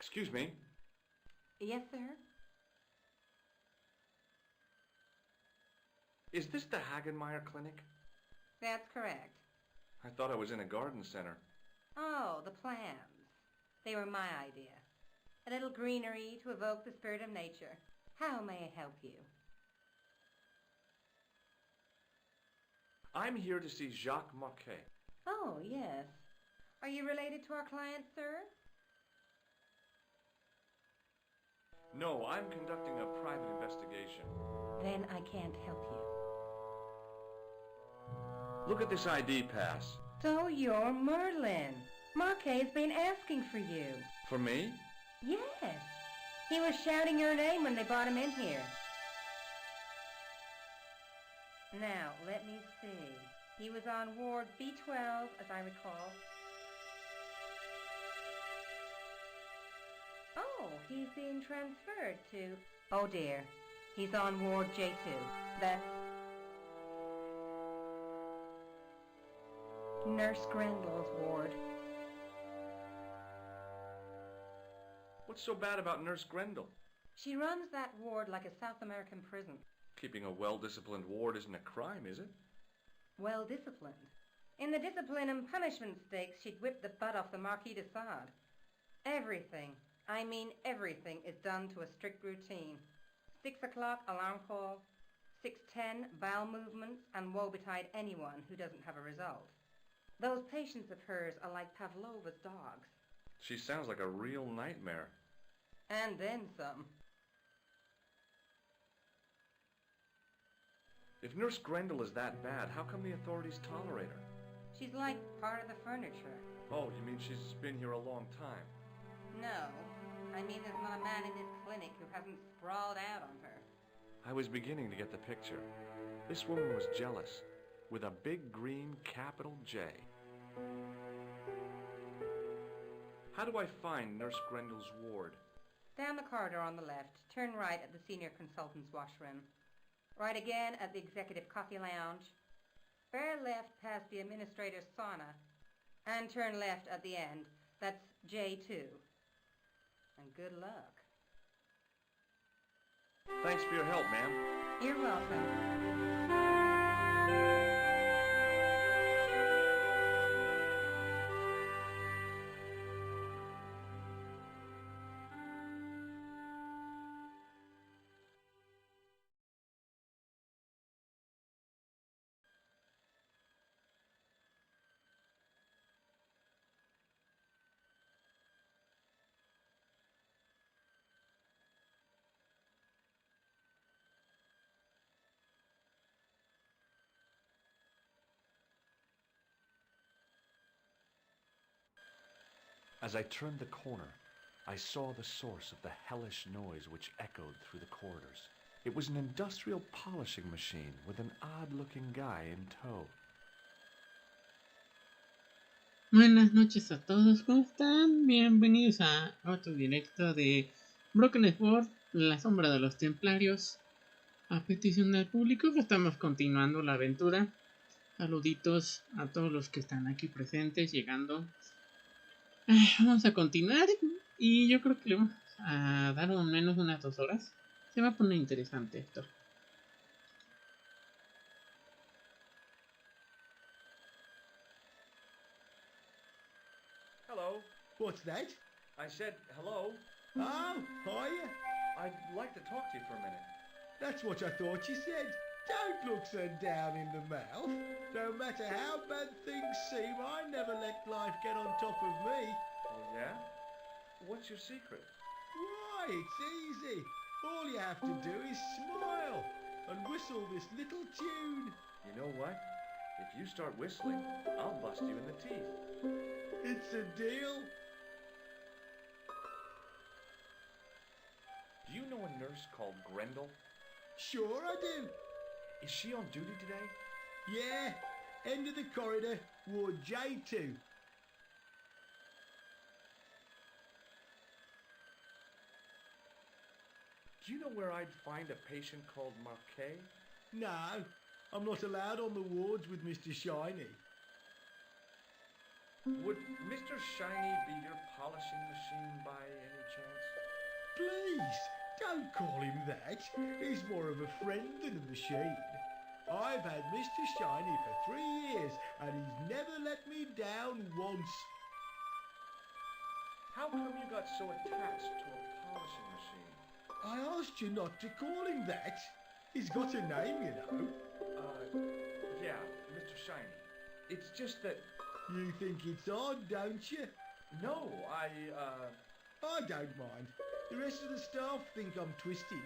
Excuse me. Yes, sir? Is this the Hagenmeyer Clinic? That's correct. I thought I was in a garden center. Oh, the plants. They were my idea. A little greenery to evoke the spirit of nature. How may I help you? I'm here to see Jacques Marquet. Oh, yes. Are you related to our client, sir? No, I'm conducting a private investigation. Then I can't help you. Look at this ID pass. So you're Merlin. Marquet's been asking for you. For me? Yes. He was shouting your name when they brought him in here. Now, let me see. He was on Ward B12, as I recall. Oh, he's being transferred to... Oh, dear. He's on Ward J2. That's... Nurse Grendel's ward. What's so bad about Nurse Grendel? She runs that ward like a South American prison. Keeping a well-disciplined ward isn't a crime, is it? Well disciplined. In the discipline and punishment stakes, she'd whip the butt off the Marquis de Sade. Everything, I mean everything, is done to a strict routine. 6 o'clock alarm call, 6:10 bowel movements, and woe betide anyone who doesn't have a result. Those patients of hers are like Pavlova's dogs. She sounds like a real nightmare. And then some. If Nurse Grendel is that bad, how come the authorities tolerate her? She's like part of the furniture. Oh, you mean she's been here a long time? No, I mean there's not a man in this clinic who hasn't sprawled out on her. I was beginning to get the picture. This woman was jealous, with a big green capital J. How do I find Nurse Grendel's ward? Down the corridor on the left, turn right at the senior consultant's washroom. Right again at the executive coffee lounge. Bear left past the administrator's sauna. And turn left at the end. That's J2. And good luck. Thanks for your help, ma'am. You're welcome. As I turned the corner, I saw the source of the hellish noise which echoed through the corridors. It was an industrial polishing machine with an odd-looking guy in tow. Buenas noches a todos, ¿cómo están? Bienvenidos a otro directo de Broken Sword, la sombra de los templarios. A petición del público, estamos continuando la aventura. Saluditos a todos los que están aquí presentes, llegando. Vamos a continuar y yo creo que le vamos a dar al menos unas 2 horas. Se va a poner interesante esto. Hello. What's that? I said hello. Oh, hiya. I'd like to talk to you for a minute. That's what I thought you said. Don't look so down in the mouth. No matter how bad things seem, I never let life get on top of me. Oh, yeah? What's your secret? Why, it's easy. All you have to do is smile and whistle this little tune. You know what? If you start whistling, I'll bust you in the teeth. It's a deal. Do you know a nurse called Grendel? Sure I do. Is she on duty today? Yeah, end of the corridor, Ward J2. Do you know where I'd find a patient called Marquet? No, I'm not allowed on the wards with Mr. Shiny. Would Mr. Shiny be your polishing machine by any chance? Please, don't call him that. He's more of a friend than a machine. I've had Mr. Shiny for 3 years, and he's never let me down once. How come you got so attached to a polishing machine? I asked you not to call him that. He's got a name, you know. Yeah, Mr. Shiny. It's just that... You think it's odd, don't you? No, I don't mind. The rest of the staff think I'm twisted.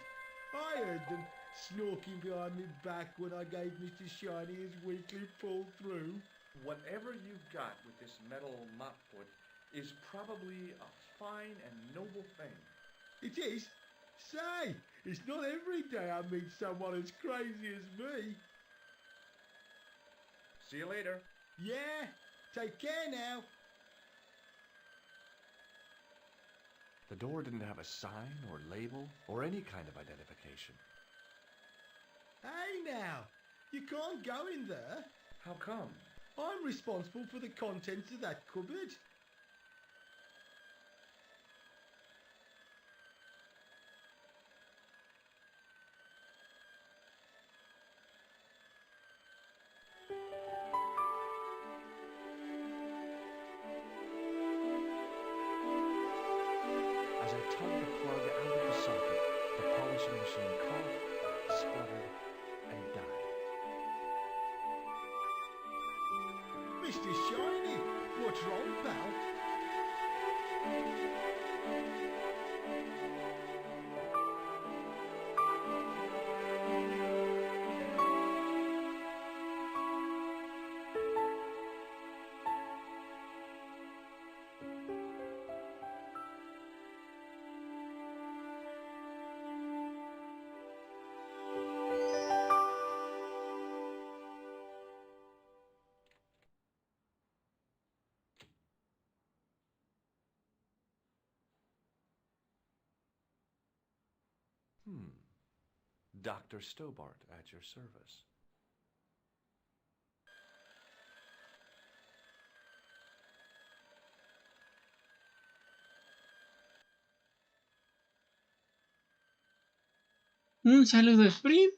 I heard them snorking behind my back when I gave Mr. Shiny his weekly pull through. Whatever you got with this metal mop foot is probably a fine and noble thing. It is? Say, it's not every day I meet someone as crazy as me. See you later. Yeah, take care now. The door didn't have a sign or label or any kind of identification. Hey now, you can't go in there. How come? I'm responsible for the contents of that cupboard. As I tugged the plug out of the socket, the polishing machine coughed, spluttered, and died. Mr. Shiny, what's wrong, pal? Dr. Stobart at your service. Un saludo a Sprint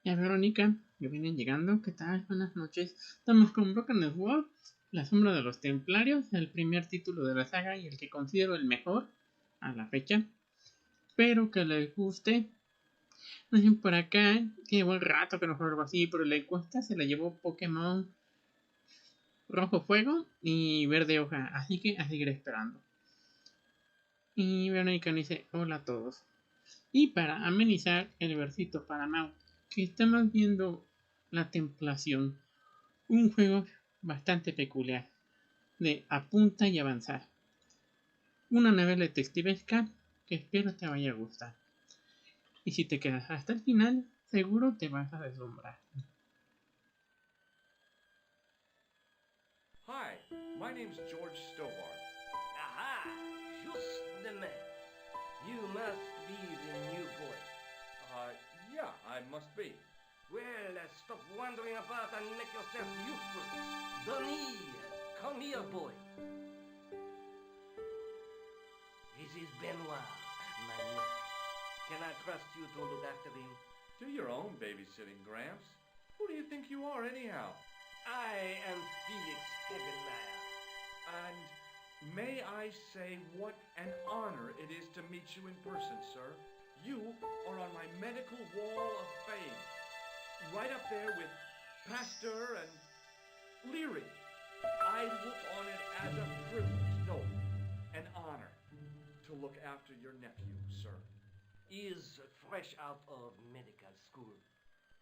y a Verónica que vienen llegando. ¿Qué tal? Buenas noches. Estamos con Broken Sword, La sombra de los Templarios, el primer título de la saga y el que considero el mejor a la fecha. Espero que les guste. Dicen por acá que llevo el rato que no juego algo así, pero la encuesta se la llevó Pokémon Rojo Fuego y Verde Hoja, así que a seguir esperando. Y Verónica dice: hola a todos. Y para amenizar el versito para Mau, que estamos viendo La Templación, un juego bastante peculiar de apunta y avanzar, una novela detectivesca que espero te vaya a gustar. Y si te quedas hasta el final, seguro te vas a deslumbrar. Hi, my name's George Stobart. Aha! Just the man. You must be the new boy. Yeah, I must be. Well, stop wandering about and make yourself useful. Donnie, come here, boy. This is Benoit, my nephew. Can I trust you to look after him? Do your own babysitting, Gramps. Who do you think you are, anyhow? I am Felix Hebenmeyer. And may I say what an honor it is to meet you in person, sir. You are on my medical wall of fame. Right up there with Pasteur and Leary. I look on it as a privilege, no, an honor, to look after your nephew, sir. He is fresh out of medical school.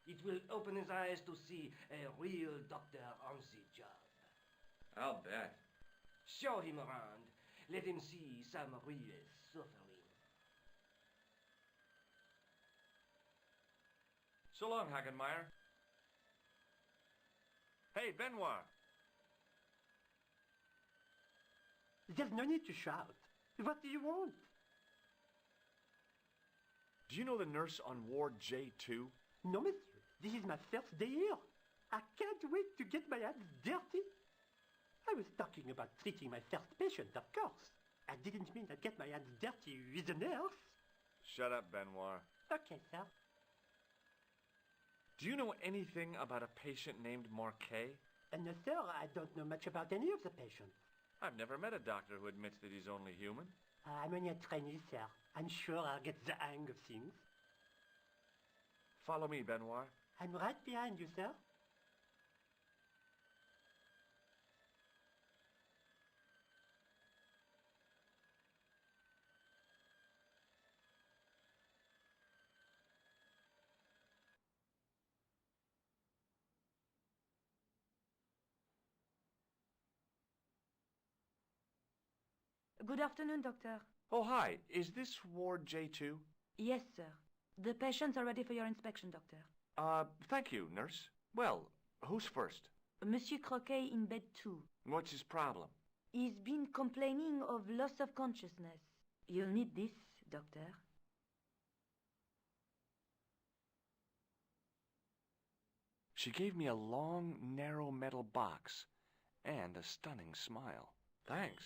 It will open his eyes to see a real doctor on the job. I'll bet. Show him around. Let him see some real suffering. So long, Hagenmeyer. Hey, Benoit. There's no need to shout. What do you want? Do you know the nurse on Ward J2? No, mister. This is my first day here. I can't wait to get my hands dirty. I was talking about treating my first patient, of course. I didn't mean I'd get my hands dirty with a nurse. Shut up, Benoit. Okay, sir. Do you know anything about a patient named Marquet? No, sir, I don't know much about any of the patients. I've never met a doctor who admits that he's only human. I'm only a trainee, sir. I'm sure I'll get the hang of things. Follow me, Benoit. I'm right behind you, sir. Good afternoon, Doctor. Oh, hi. Is this Ward J2? Yes, sir. The patients are ready for your inspection, Doctor. Thank you, nurse. Well, who's first? Monsieur Croquet in bed 2. What's his problem? He's been complaining of loss of consciousness. You'll need this, Doctor. She gave me a long, narrow metal box and a stunning smile. Thanks.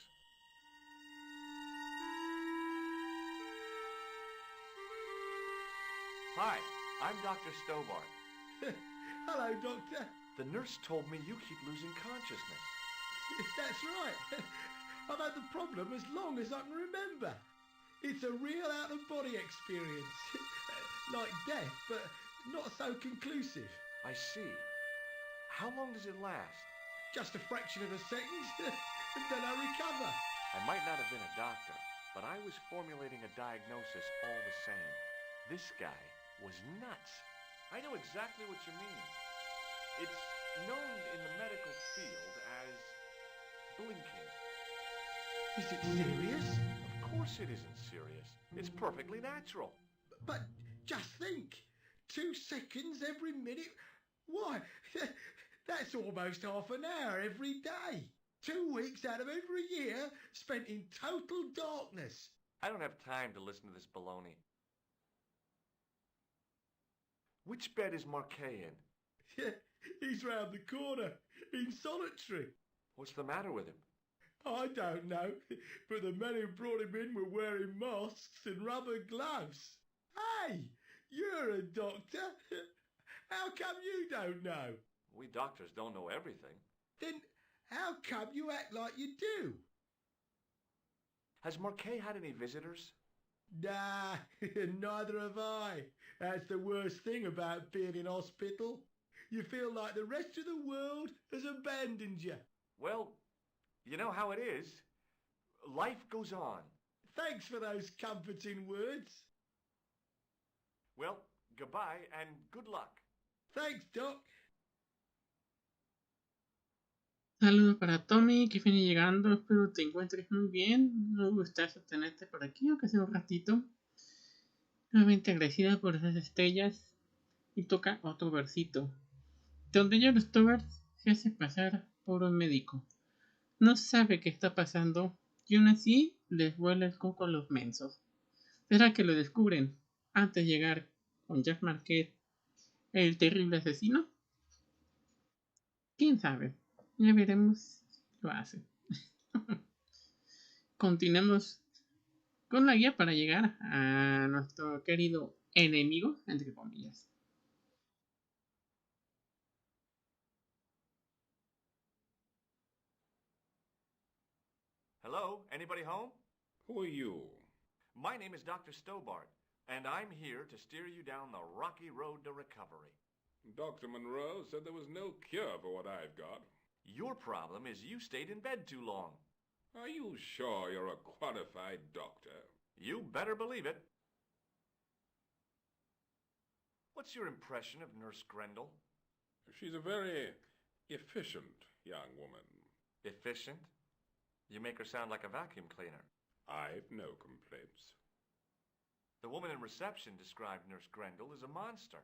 Hi, I'm Dr. Stobart. Hello, Doctor. The nurse told me you keep losing consciousness. That's right. I've had the problem as long as I can remember. It's a real out-of-body experience. Like death, but not so conclusive. I see. How long does it last? Just a fraction of a second, and then I recover. I might not have been a doctor, but I was formulating a diagnosis all the same. This guy was nuts. I know exactly what you mean. It's known in the medical field as blinking. Is it serious? Of course it isn't serious. It's perfectly natural. But just think, 2 seconds every minute. Why, that's almost half an hour every day. 2 weeks out of every year spent in total darkness. I don't have time to listen to this baloney. Which bed is Marquet in? He's round the corner, in solitary. What's the matter with him? I don't know, but the men who brought him in were wearing masks and rubber gloves. Hey, you're a doctor. How come you don't know? We doctors don't know everything. Then how come you act like you do? Has Marquet had any visitors? Nah, neither have I. That's the worst thing about being in hospital. You feel like the rest of the world has abandoned you. Well, you know how it is. Life goes on. Thanks for those comforting words. Well, goodbye and good luck. Thanks, Doc. Saludos para Tommy, que viene llegando. Espero te encuentres muy bien. Me gustazo tenerte por aquí, aunque sea un ratito. Nuevamente agradecida por esas estrellas. Y toca otro versito, donde John Stobart se hace pasar por un médico. No sabe qué está pasando y aún así les vuela el coco a los mensos. ¿Será que lo descubren antes de llegar con Jacques Marquet, el terrible asesino? ¿Quién sabe? Ya veremos si lo hace. Continuemos con la guía para llegar a nuestro querido enemigo, entre comillas. Hello? Anybody home? Who are you? My name is Dr. Stobart, and I'm here to steer you down the rocky road to recovery. Dr. Monroe said there was no cure for what I've got. Your problem is you stayed in bed too long. Are you sure you're a qualified doctor? You better believe it. What's your impression of Nurse Grendel? She's a very efficient young woman. Efficient? You make her sound like a vacuum cleaner. I've no complaints. The woman in reception described Nurse Grendel as a monster.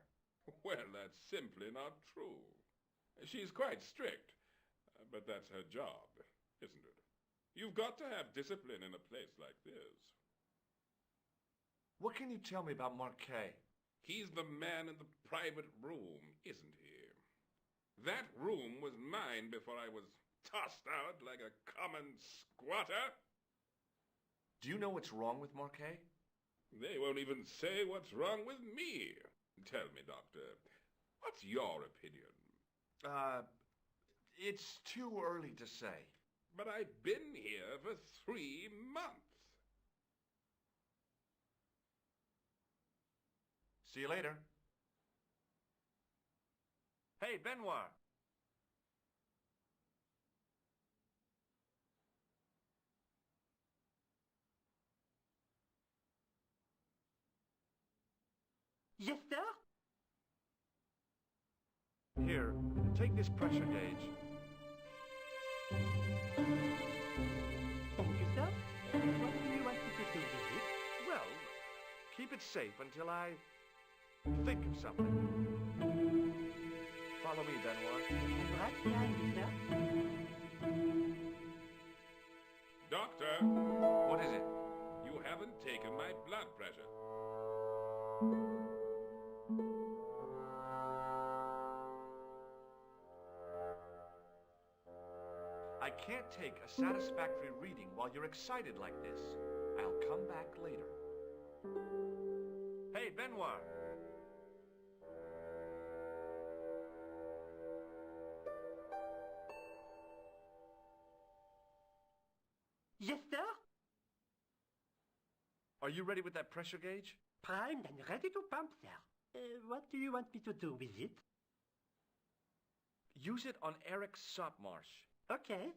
Well, that's simply not true. She's quite strict, but that's her job, isn't it? You've got to have discipline in a place like this. What can you tell me about Marquet? He's the man in the private room, isn't he? That room was mine before I was tossed out like a common squatter? Do you know what's wrong with Marquet? They won't even say what's wrong with me. Tell me, Doctor, what's your opinion? It's too early to say. But I've been here for 3 months. See you later. Hey, Benoit. Yes, sir? Here, take this pressure gauge. Thank you, sir. What do you want me to do with it? Well, keep it safe until I think of something. Follow me, Benoit. I'm right behind you, sir. Doctor, What is it? you haven't taken my blood pressure. I can't take a satisfactory reading while you're excited like this. I'll come back later. Hey, Benoit. Yes, sir? Are you ready with that pressure gauge? Primed and ready to pump, sir. What do you want me to do with it? Use it on Eric Sopmarsh. Okay.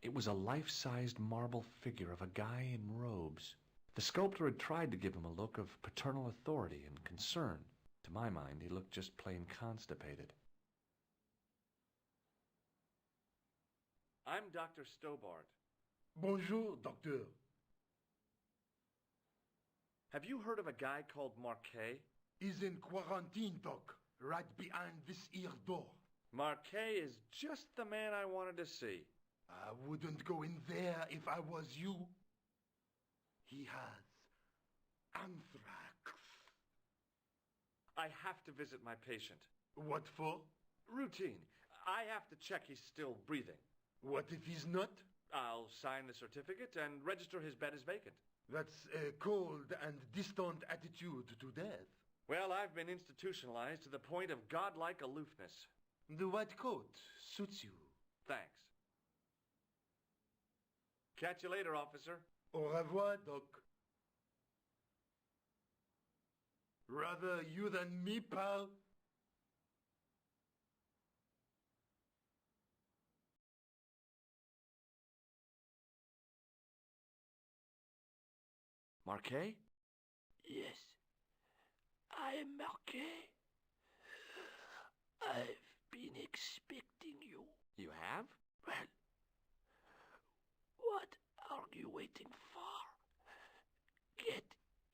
It was a life-sized marble figure of a guy in robes. The sculptor had tried to give him a look of paternal authority and concern. To my mind, he looked just plain constipated. I'm Dr. Stobart. Bonjour, Docteur. Have you heard of a guy called Marquet? He's in quarantine, Doc, right behind this here door. Marquet is just the man I wanted to see. I wouldn't go in there if I was you. He has anthrax. I have to visit my patient. What for? Routine. I have to check he's still breathing. What if he's not? I'll sign the certificate and register his bed as vacant. That's a cold and distant attitude to death. Well, I've been institutionalized to the point of godlike aloofness. The white coat suits you. Thanks. Catch you later, officer. Au revoir, Doc. Rather you than me, pal. Marquet? Yes, I am Marquet. I've been expecting you. You have? Well, what are you waiting for? Get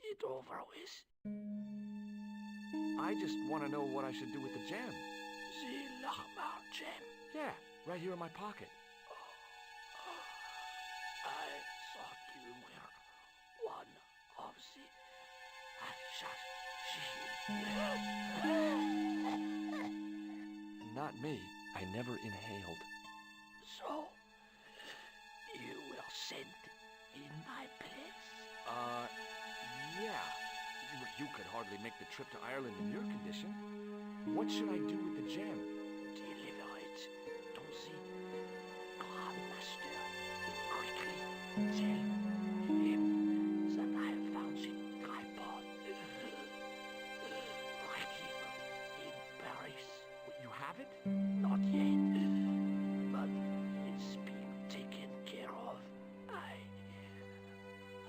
it over with. I just want to know what I should do with the gem. The Lahmar gem. Yeah, right here in my pocket. I thought you were one of the assassins. Not me. I never inhaled. So, you were sent in my place? Yeah. You could hardly make the trip to Ireland in your condition. What should I do with the gem? Deliver it to the Grand Master. Quickly tell him that I have found the tripod. Breaking in Paris. You have it? Not yet, but it's being taken care of. I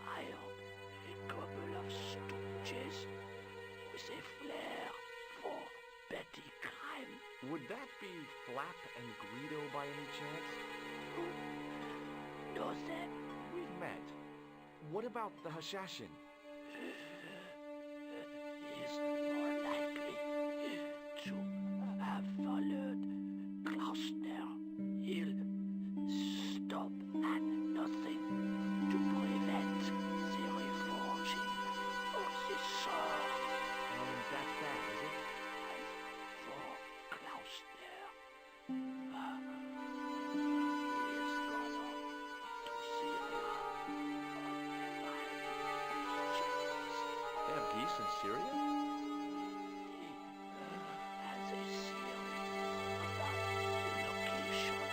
hired a couple of stooges with a flair for petty crime. Would that be Flap and Guido by any chance? Know them? We've met. What about the Hashashin? Is more likely to have followed Klausner. He'll stop at nothing to prevent They have geese in Syria? Has a theory about the location of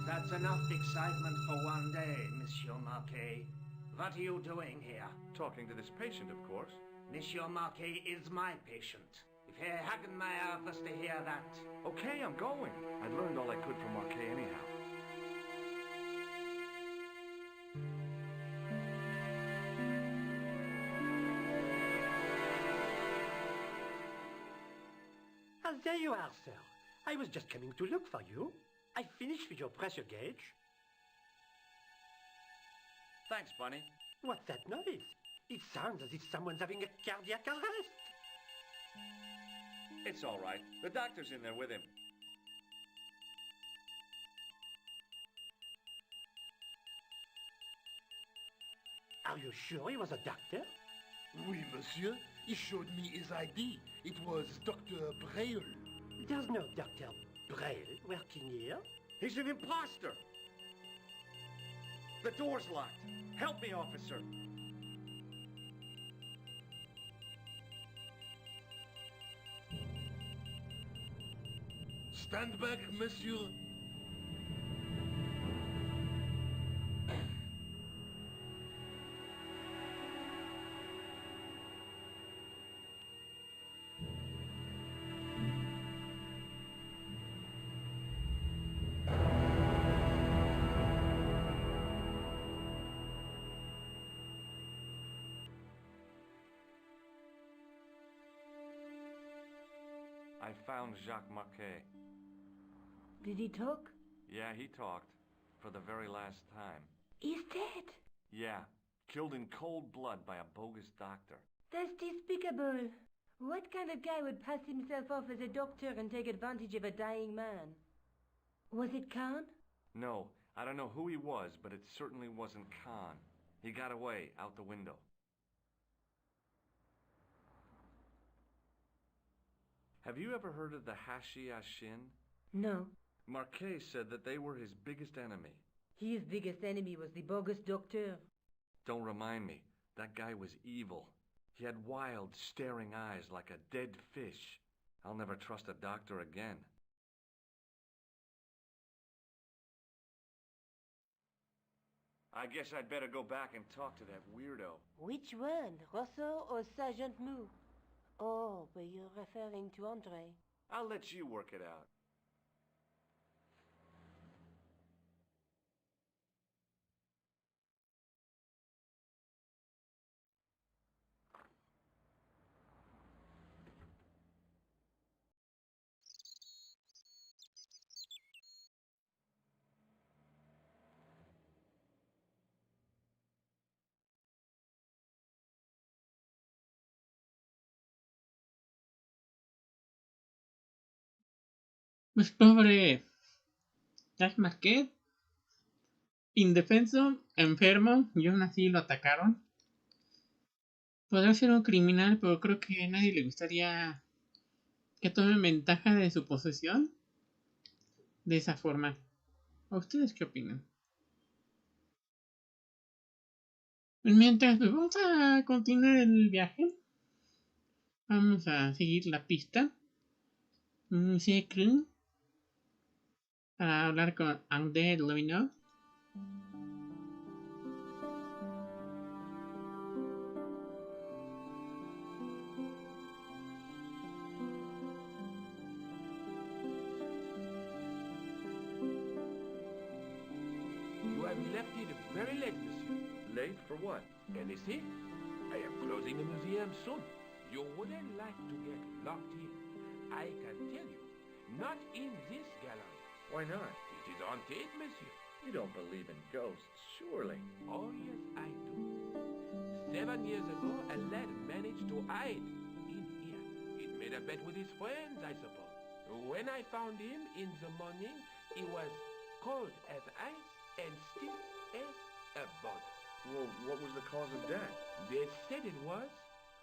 That's enough excitement for one day, Monsieur Marquet. What are you doing here? Talking to this patient, of course. Monsieur Marquet is my patient. If Herr Hagenmeyer was to hear that... Okay, I'm going. I learned all I could from Marquet anyhow. Ah, there you are, sir. I was just coming to look for you. I finished with your pressure gauge. Thanks, Bunny. What's that noise? It sounds as if someone's having a cardiac arrest. It's all right. The doctor's in there with him. Are you sure he was a doctor? Oui, monsieur. He showed me his ID. It was Dr. Braille. There's no Dr. Braille working here. He's an imposter! The door's locked. Help me, officer. Stand back, monsieur. I found Jacques Marquet. Did he talk? Yeah, he talked. For the very last time. He's dead. Yeah, killed in cold blood by a bogus doctor. That's despicable. What kind of guy would pass himself off as a doctor and take advantage of a dying man? Was it Khan? No, I don't know who he was, but it certainly wasn't Khan. He got away, out the window. Have you ever heard of the Hashi-Ashin? No. Marquet said that they were his biggest enemy. His biggest enemy was the bogus doctor. Don't remind me. That guy was evil. He had wild, staring eyes like a dead fish. I'll never trust a doctor again. I guess I'd better go back and talk to that weirdo. Which one, Rosso or Sergeant Mou? Oh, but you're referring to Andre. I'll let you work it out. Pues pobre Jacques Marquet, indefenso, enfermo, y aún así lo atacaron. Podrá ser un criminal, pero creo que a nadie le gustaría que tomen ventaja de su posesión de esa forma. ¿A ustedes qué opinan? Mientras, pues vamos a continuar el viaje. Vamos a seguir la pista. Para hablar con André Louinot. You have left it very late, monsieur. Late for what? Anything? I am closing the museum soon. You wouldn't like to get locked in. I can tell you. Not in this gallery. Why not? It is haunted, monsieur. You don't believe in ghosts, surely. Oh, yes, I do. 7 years ago, a lad managed to hide in here. He made a bet with his friends, I suppose. When I found him in the morning, he was cold as ice and stiff as a board. Well, what was the cause of death? They said it was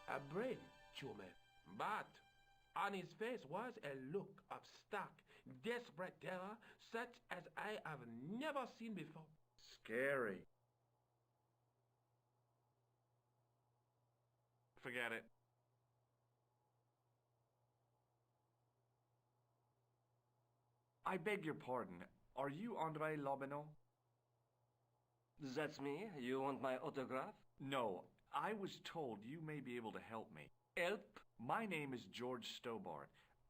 a brain tumor. But on his face was a look of stark, desperate terror such as I have never seen before. Scary. Forget it. I beg your pardon. Are you André Lobineau? That's me. You want my autograph? No, I was told you may be able to help me. Help? My name is George Stobart.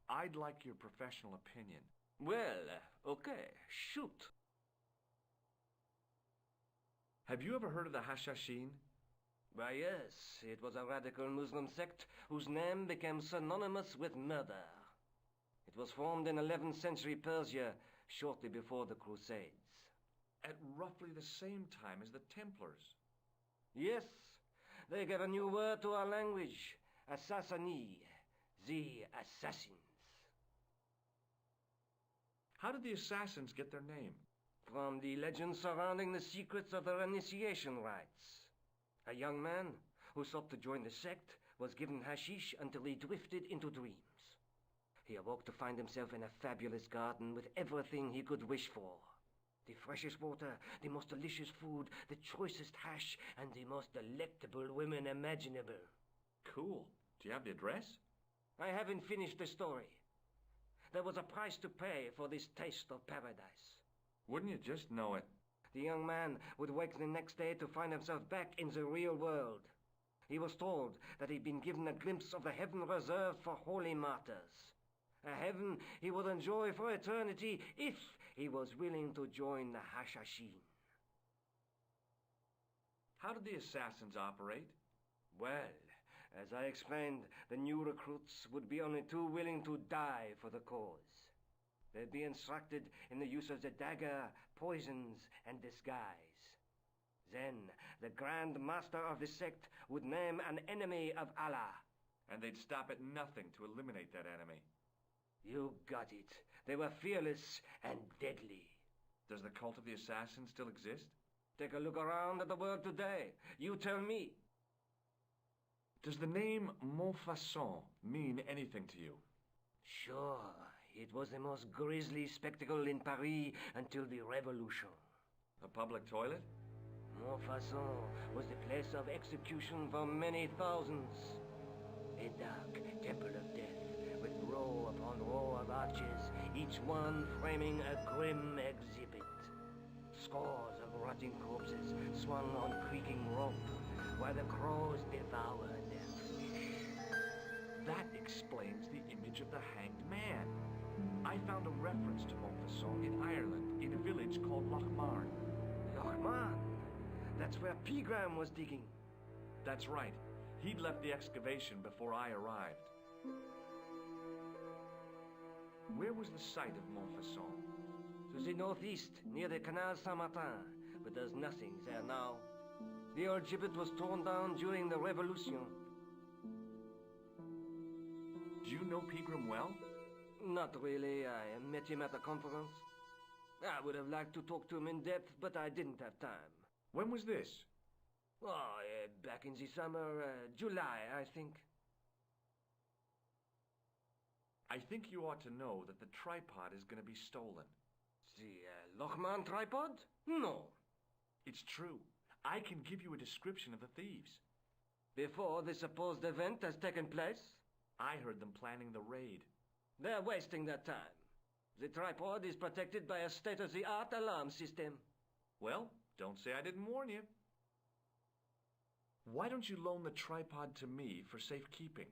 I'd like your professional opinion. Well, okay, shoot. Have you ever heard of the Hashashin? Why, yes, it was a radical Muslim sect whose name became synonymous with murder. It was formed in 11th century Persia, shortly before the Crusades. At roughly the same time as the Templars. Yes, they gave a new word to our language. Assassini, the assassins. How did the assassins get their name? From the legends surrounding the secrets of their initiation rites. A young man who sought to join the sect was given hashish until he drifted into dreams. He awoke to find himself in a fabulous garden with everything he could wish for. The freshest water, the most delicious food, the choicest hash, and the most delectable women imaginable. Cool. Do you have the address? I haven't finished the story. There was a price to pay for this taste of paradise. Wouldn't you just know it? The young man would wake the next day to find himself back in the real world. He was told that he'd been given a glimpse of the heaven reserved for holy martyrs. A heaven he would enjoy for eternity if he was willing to join the Hashashin. How did the assassins operate? Well, as I explained, the new recruits would be only too willing to die for the cause. They'd be instructed in the use of the dagger, poisons, and disguise. Then, the Grand Master of the sect would name an enemy of Allah. And they'd stop at nothing to eliminate that enemy. You got it. They were fearless and deadly. Does the cult of the assassins still exist? Take a look around at the world today. You tell me. Does the name Montfaucon mean anything to you? Sure. It was the most grisly spectacle in Paris until the Revolution. A public toilet? Montfaucon was the place of execution for many thousands. A dark temple of death, with row upon row of arches, each one framing a grim exhibit. Scores of rotting corpses swung on creaking rope, while the crows devoured their flesh. That explains the image of the hanged man. I found a reference to Montfaucon in Ireland, in a village called Lochmarn. Lochmarn? That's where Pegram was digging. That's right. He'd left the excavation before I arrived. Where was the site of Montfaucon? To the northeast, near the Canal Saint-Martin, but there's nothing there now. The old gibbet was torn down during the Revolution. Do you know Pegram well? Not really. I met him at a conference. I would have liked to talk to him in depth, but I didn't have time. When was this? Oh, back in the summer, July, I think. I think you ought to know that the tripod is going to be stolen. The Lochmarn tripod? No. It's true. I can give you a description of the thieves. Before the supposed event has taken place? I heard them planning the raid. They're wasting their time. The tripod is protected by a state-of-the-art alarm system. Well, don't say I didn't warn you. Why don't you loan the tripod to me for safekeeping?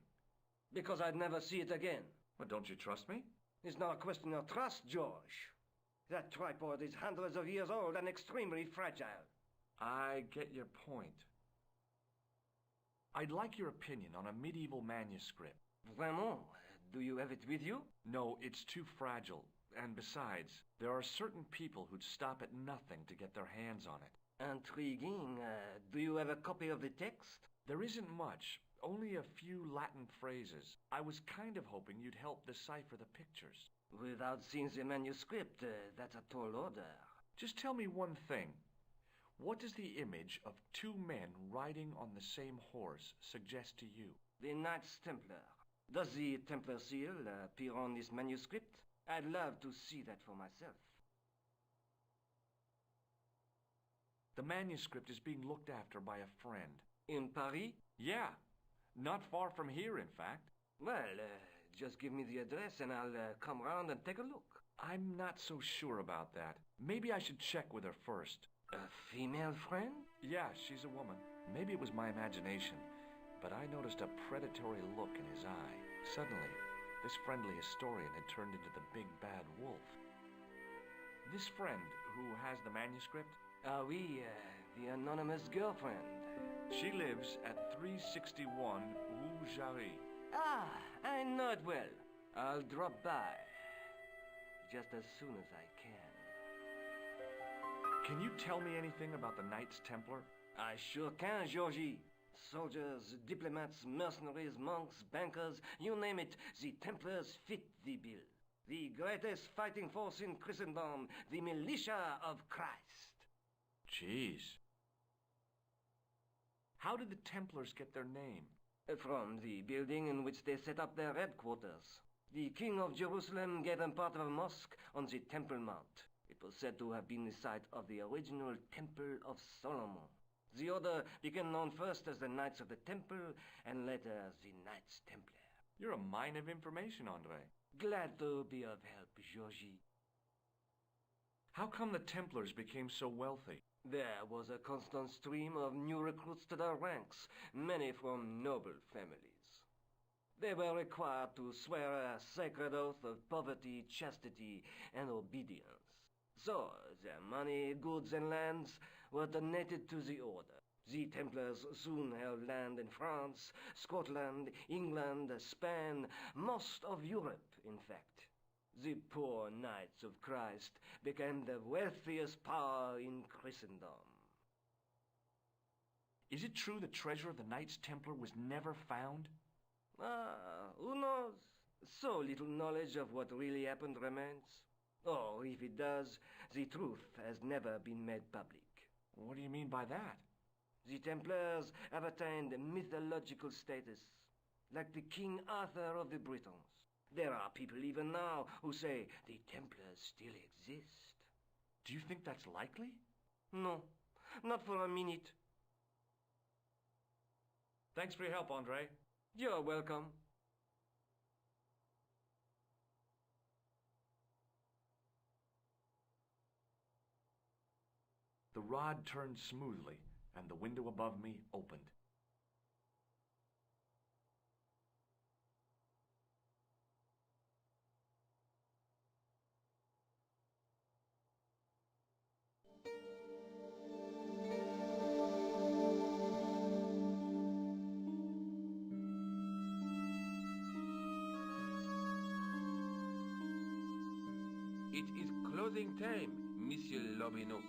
Because I'd never see it again. Well, don't you trust me? It's not a question of trust, George. That tripod is hundreds of years old and extremely fragile. I get your point. I'd like your opinion on a medieval manuscript. Vraiment? Do you have it with you? No, it's too fragile. And besides, there are certain people who'd stop at nothing to get their hands on it. Intriguing. Do you have a copy of the text? There isn't much. Only a few Latin phrases. I was kind of hoping you'd help decipher the pictures. Without seeing the manuscript, that's a tall order. Just tell me one thing. What does the image of two men riding on the same horse suggest to you? The Knights Templar. Does the Templar seal appear on this manuscript? I'd love to see that for myself. The manuscript is being looked after by a friend. In Paris? Yeah, not far from here, in fact. Well, just give me the address and I'll come round and take a look. I'm not so sure about that. Maybe I should check with her first. A female friend? Yeah, she's a woman. Maybe it was my imagination, but I noticed a predatory look in his eye. Suddenly, this friendly historian had turned into the big bad wolf. This friend who has the manuscript? Ah oui, the anonymous girlfriend. She lives at 361 Rue Jarry. Ah, I know it well. I'll drop by. Just as soon as I can. Can you tell me anything about the Knights Templar? I sure can, Georgie. Soldiers, diplomats, mercenaries, monks, bankers, you name it, the Templars fit the bill. The greatest fighting force in Christendom, the militia of Christ. Jeez. How did the Templars get their name? From the building in which they set up their headquarters. The King of Jerusalem gave them part of a mosque on the Temple Mount. It was said to have been the site of the original Temple of Solomon. The order became known first as the Knights of the Temple, and later as the Knights Templar. You're a mine of information, Andre. Glad to be of help, Georgie. How come the Templars became so wealthy? There was a constant stream of new recruits to their ranks, many from noble families. They were required to swear a sacred oath of poverty, chastity, and obedience. So, their money, goods, and lands were donated to the order. The Templars soon held land in France, Scotland, England, Spain, most of Europe, in fact. The poor Knights of Christ became the wealthiest power in Christendom. Is it true the treasure of the Knights Templar was never found? Who knows? So little knowledge of what really happened remains. Or, if it does, the truth has never been made public. What do you mean by that? The Templars have attained mythological status, like the King Arthur of the Britons. There are people even now who say the Templars still exist. Do you think that's likely? No, not for a minute. Thanks for your help, Andre. You're welcome. The rod turned smoothly, and the window above me opened. It is closing time, Monsieur Lobineau.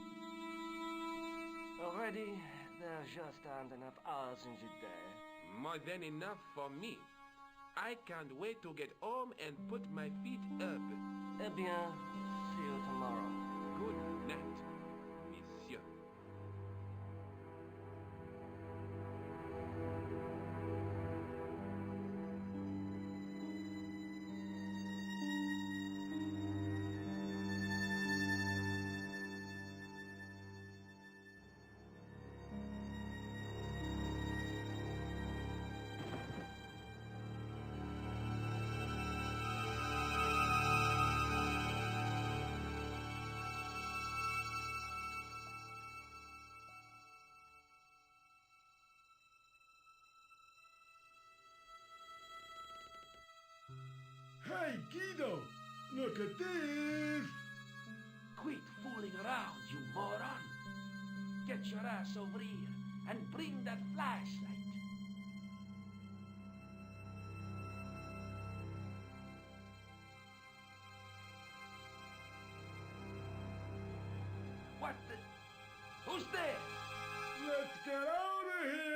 Already, there just aren't enough hours in the day. More than enough for me. I can't wait to get home and put my feet up. Eh bien, see you tomorrow. Good night, Monsieur. Hey, Guido! Look at this! Quit fooling around, you moron! Get your ass over here and bring that flashlight. What the? Who's there? Let's get out of here!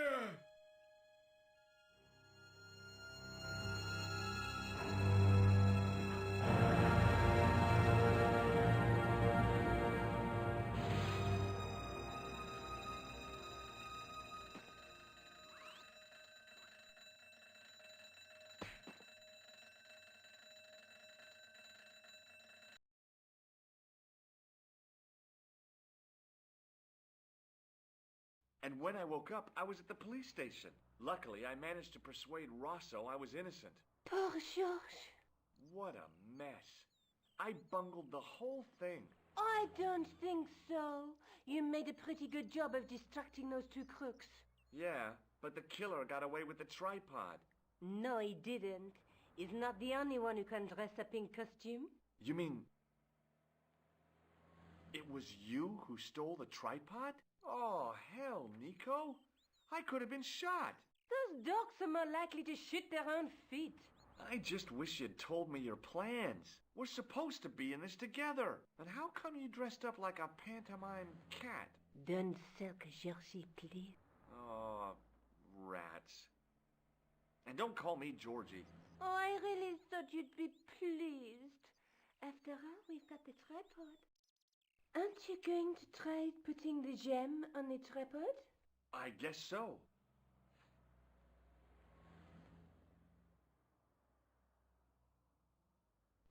And when I woke up, I was at the police station. Luckily, I managed to persuade Rosso I was innocent. Poor Georges. What a mess. I bungled the whole thing. I don't think so. You made a pretty good job of distracting those two crooks. Yeah, but the killer got away with the tripod. No, he didn't. He's not the only one who can dress up in costume. You mean... it was you who stole the tripod? Oh, hell, Nico. I could have been shot. Those dogs are more likely to shoot their own feet. I just wish you'd told me your plans. We're supposed to be in this together. And how come you dressed up like a pantomime cat? Don't sulk, Georgie, please. Oh, rats. And don't call me Georgie. Oh, I really thought you'd be pleased. After all, we've got the tripod. Aren't you going to try putting the gem on the tripod? I guess so.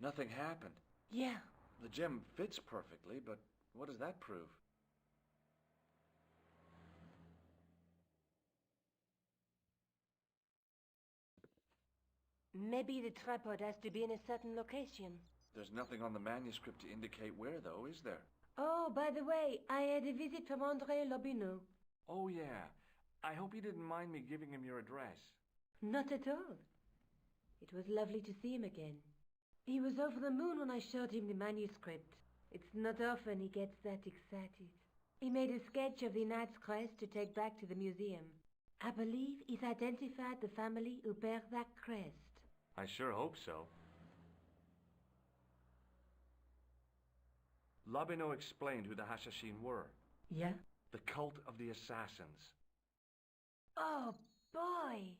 Nothing happened. Yeah. The gem fits perfectly, but what does that prove? Maybe the tripod has to be in a certain location. There's nothing on the manuscript to indicate where, though, is there? Oh, by the way, I had a visit from André Lobineau. Oh, yeah. I hope you didn't mind me giving him your address. Not at all. It was lovely to see him again. He was over the moon when I showed him the manuscript. It's not often he gets that excited. He made a sketch of the Knight's crest to take back to the museum. I believe he's identified the family who bear that crest. I sure hope so. Lobineau explained who the Hashashin were. Yeah? The cult of the assassins. Oh, boy!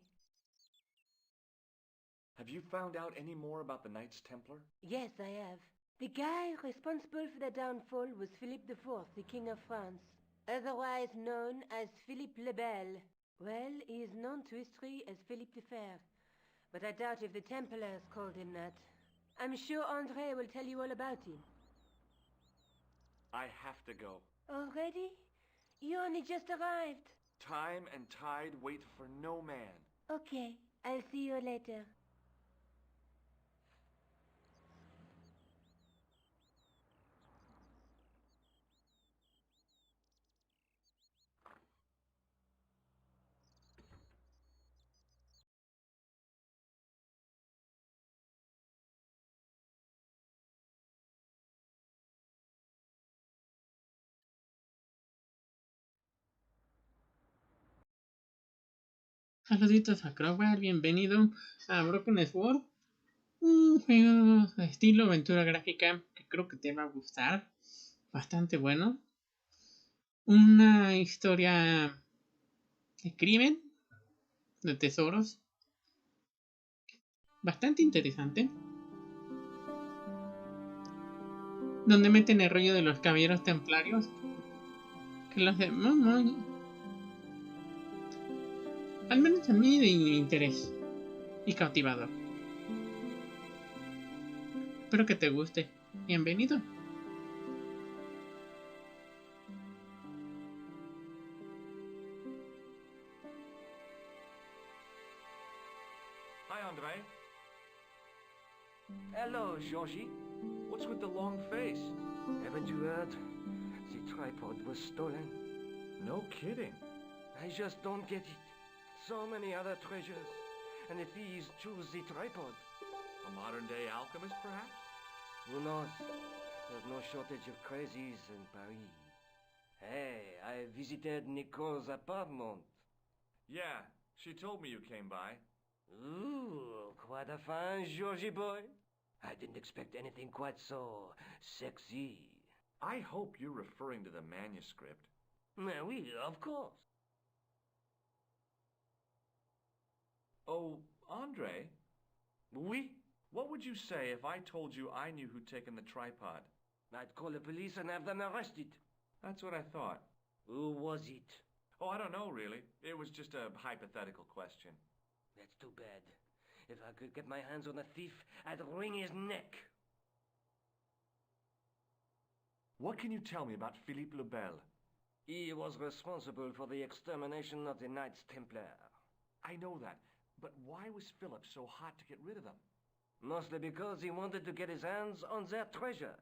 Have you found out any more about the Knights Templar? Yes, I have. The guy responsible for their downfall was Philippe IV, the King of France, otherwise known as Philippe le Bel. Well, he is known to history as Philippe the Fair, but I doubt if the Templars called him that. I'm sure André will tell you all about him. I have to go. Already? You only just arrived. Time and tide wait for no man. Okay, I'll see you later. Saluditos a Crowbar, bienvenido a Broken Sword, un juego de estilo aventura gráfica que creo que te va a gustar, bastante bueno, una historia de crimen, de tesoros, bastante interesante, donde meten el rollo de los caballeros templarios, que los de muy al menos a mí de interés y cautivador. Espero que te guste. Bienvenido. Hi, André. Hello, Georgie. What's with the long face? Haven't you heard? The tripod was stolen. No kidding. I just don't get it. So many other treasures, and the thieves choose the tripod. A modern-day alchemist, perhaps? Who knows? There's no shortage of crazies in Paris. Hey, I visited Nicole's apartment. Yeah, she told me you came by. Ooh, quite a fine Georgie boy. I didn't expect anything quite so sexy. I hope you're referring to the manuscript. Oui, of course. Oh, André? Oui? What would you say if I told you I knew who'd taken the tripod? I'd call the police and have them arrested. That's what I thought. Who was it? Oh, I don't know, really. It was just a hypothetical question. That's too bad. If I could get my hands on a thief, I'd wring his neck. What can you tell me about Philippe le Bel? He was responsible for the extermination of the Knights Templar. I know that, but why was Philip so hot to get rid of them? Mostly because he wanted to get his hands on their treasure.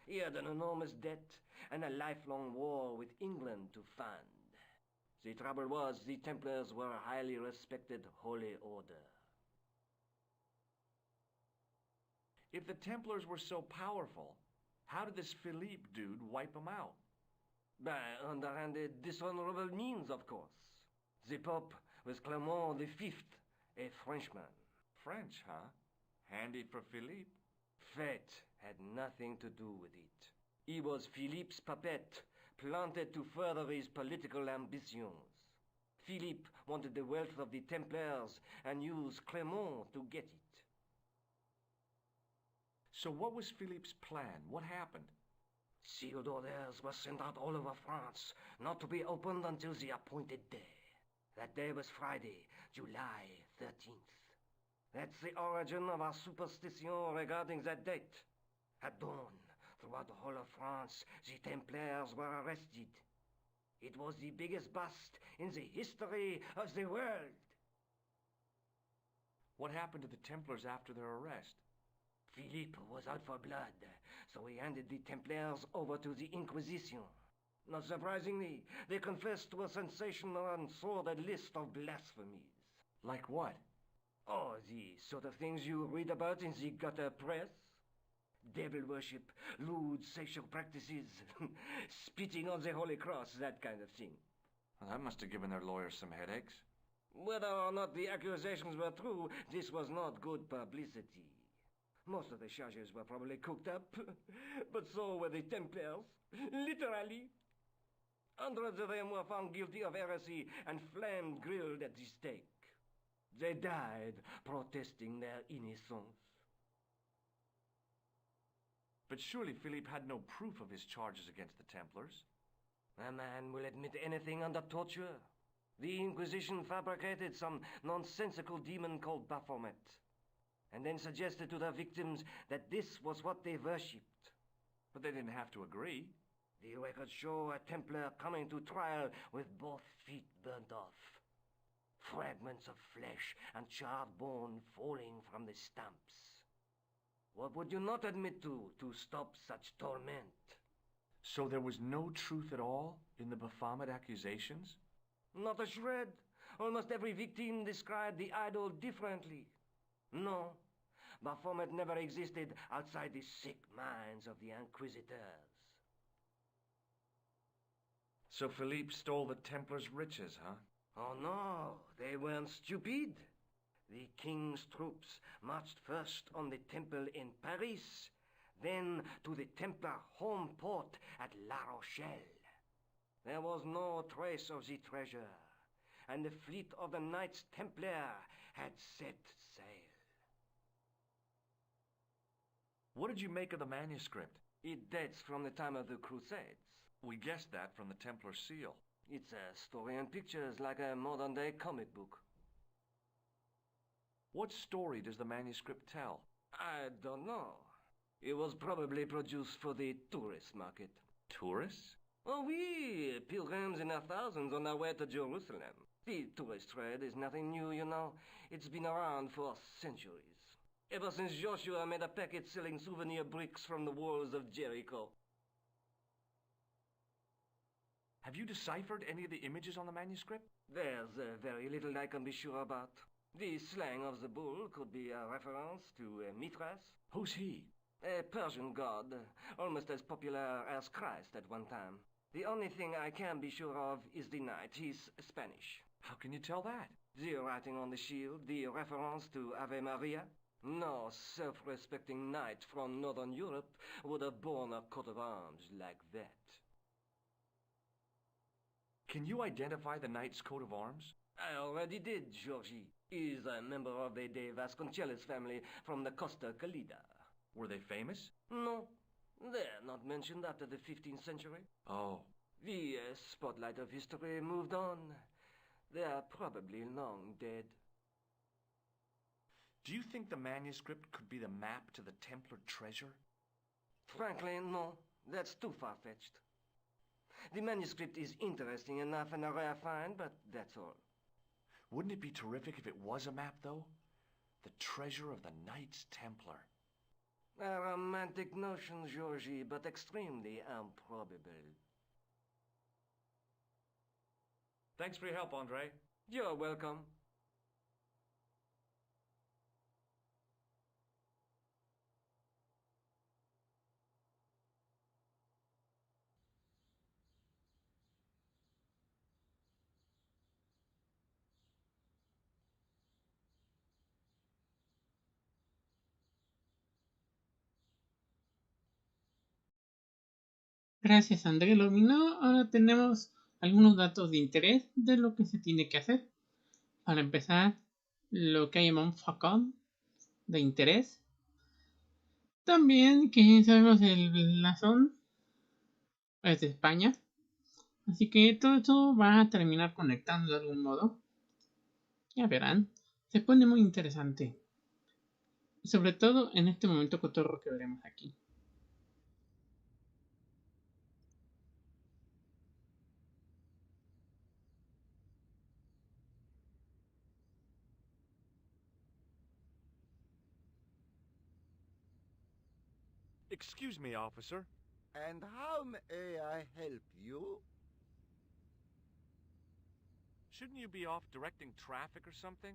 He had an enormous debt and a lifelong war with England to fund. The trouble was, the Templars were a highly respected holy order. If the Templars were so powerful, how did this Philippe dude wipe them out? By underhanded, dishonorable means, of course. The Pope was Clement V, a Frenchman. French, huh? Handy for Philippe. Fate had nothing to do with it. He was Philippe's puppet, planted to further his political ambitions. Philippe wanted the wealth of the Templars and used Clement to get it. So what was Philippe's plan? What happened? Sealed orders were sent out all over France, not to be opened until the appointed day. That day was Friday, July 13th. That's the origin of our superstition regarding that date. At dawn, throughout the whole of France, the Templars were arrested. It was the biggest bust in the history of the world. What happened to the Templars after their arrest? Philippe was out for blood, so he handed the Templars over to the Inquisition. Not surprisingly, they confessed to a sensational and sordid list of blasphemies. Like what? Oh, the sort of things you read about in the gutter press. Devil worship, lewd sexual practices, spitting on the Holy Cross, that kind of thing. Well, that must have given their lawyers some headaches. Whether or not the accusations were true, this was not good publicity. Most of the charges were probably cooked up, but so were the Templars, literally. Hundreds of them were found guilty of heresy and flame-grilled at the stake. They died protesting their innocence. But surely Philippe had no proof of his charges against the Templars. A man will admit anything under torture. The Inquisition fabricated some nonsensical demon called Baphomet, and then suggested to their victims that this was what they worshipped. But they didn't have to agree. The records show a Templar coming to trial with both feet burnt off. Fragments of flesh and charred bone falling from the stumps. What would you not admit to stop such torment? So there was no truth at all in the Baphomet accusations? Not a shred. Almost every victim described the idol differently. No, Baphomet never existed outside the sick minds of the Inquisitors. So Philippe stole the Templars' riches, huh? Oh no, they weren't stupid. The king's troops marched first on the temple in Paris, then to the Templar home port at La Rochelle. There was no trace of the treasure, and the fleet of the Knights Templar had set sail. What did you make of the manuscript? It dates from the time of the Crusades. We guessed that from the Templar seal. It's a story in pictures like a modern-day comic book. What story does the manuscript tell? I don't know. It was probably produced for the tourist market. Tourists? Oh, oui, pilgrims in their thousands on their way to Jerusalem. The tourist trade is nothing new, you know. It's been around for centuries. Ever since Joshua made a packet selling souvenir bricks from the walls of Jericho. Have you deciphered any of the images on the manuscript? There's very little I can be sure about. The slang of the bull could be a reference to Mithras. Who's he? A Persian god, almost as popular as Christ at one time. The only thing I can be sure of is the knight. He's Spanish. How can you tell that? The writing on the shield, the reference to Ave Maria. No self-respecting knight from Northern Europe would have borne a coat of arms like that. Can you identify the knight's coat of arms? I already did, Georgie. He's a member of the De Vasconcelos family from the Costa Calida. Were they famous? No, they're not mentioned after the 15th century. Oh. The spotlight of history moved on. They're probably long dead. Do you think the manuscript could be the map to the Templar treasure? Frankly, no. That's too far-fetched. The manuscript is interesting enough and a rare find, but that's all. Wouldn't it be terrific if it was a map, though? The treasure of the Knights Templar. A romantic notion, Georgie, but extremely improbable. Thanks for your help, Andre. You're welcome. Gracias, André Lomino. Ahora tenemos algunos datos de interés de lo que se tiene que hacer. Para empezar, lo que hay un facón de interés. También que sabemos el blasón es de España. Así que todo esto va a terminar conectando de algún modo. Ya verán, se pone muy interesante. Sobre todo en este momento cotorro que veremos aquí. Excuse me, officer. And how may I help you? Shouldn't you be off directing traffic or something?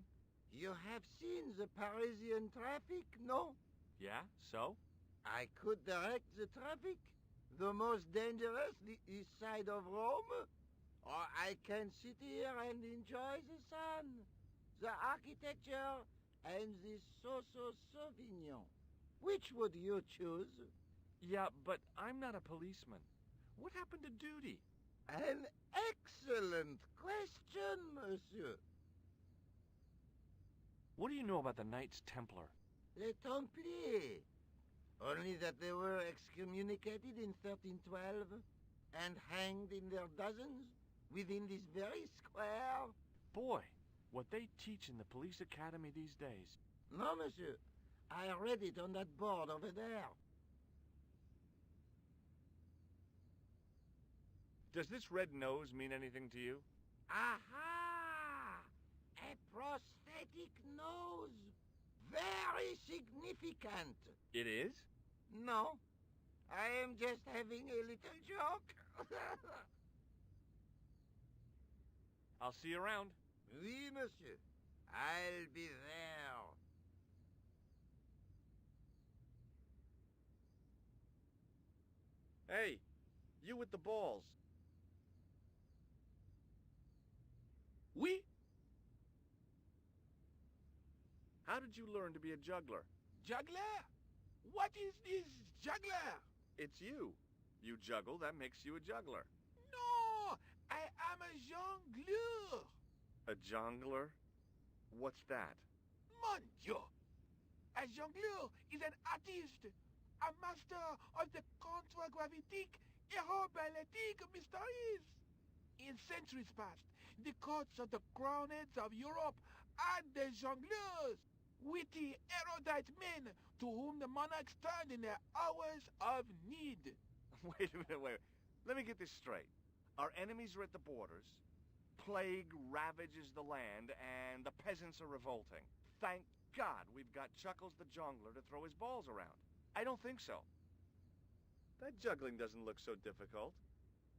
You have seen the Parisian traffic, no? Yeah, so? I could direct the traffic. The most dangerous, the east side of Rome. Or I can sit here and enjoy the sun, the architecture, and the Sauvignon. Which would you choose? Yeah, but I'm not a policeman. What happened to duty? An excellent question, monsieur. What do you know about the Knights Templar? Les Templiers. Only that they were excommunicated in 1312 and hanged in their dozens within this very square. Boy, what they teach in the police academy these days. No, monsieur. I read it on that board over there. Does this red nose mean anything to you? Aha! A prosthetic nose. Very significant. It is? No. I am just having a little joke. I'll see you around. Oui, monsieur. I'll be there. Hey, you with the balls. Oui? How did you learn to be a juggler? Juggler? What is this juggler? It's you. You juggle, that makes you a juggler. No! I am a jongleur. A jongler? What's that? Mon Dieu! A jongleur is an artist, a master of the contragravitique aeroballetique mysteries. In centuries past, the courts of the crowned heads of Europe had the jongleurs, witty, erudite men to whom the monarchs turned in their hours of need. Wait a minute, wait. Let me get this straight. Our enemies are at the borders, plague ravages the land, and the peasants are revolting. Thank God we've got Chuckles the Jongler to throw his balls around. I don't think so. That juggling doesn't look so difficult.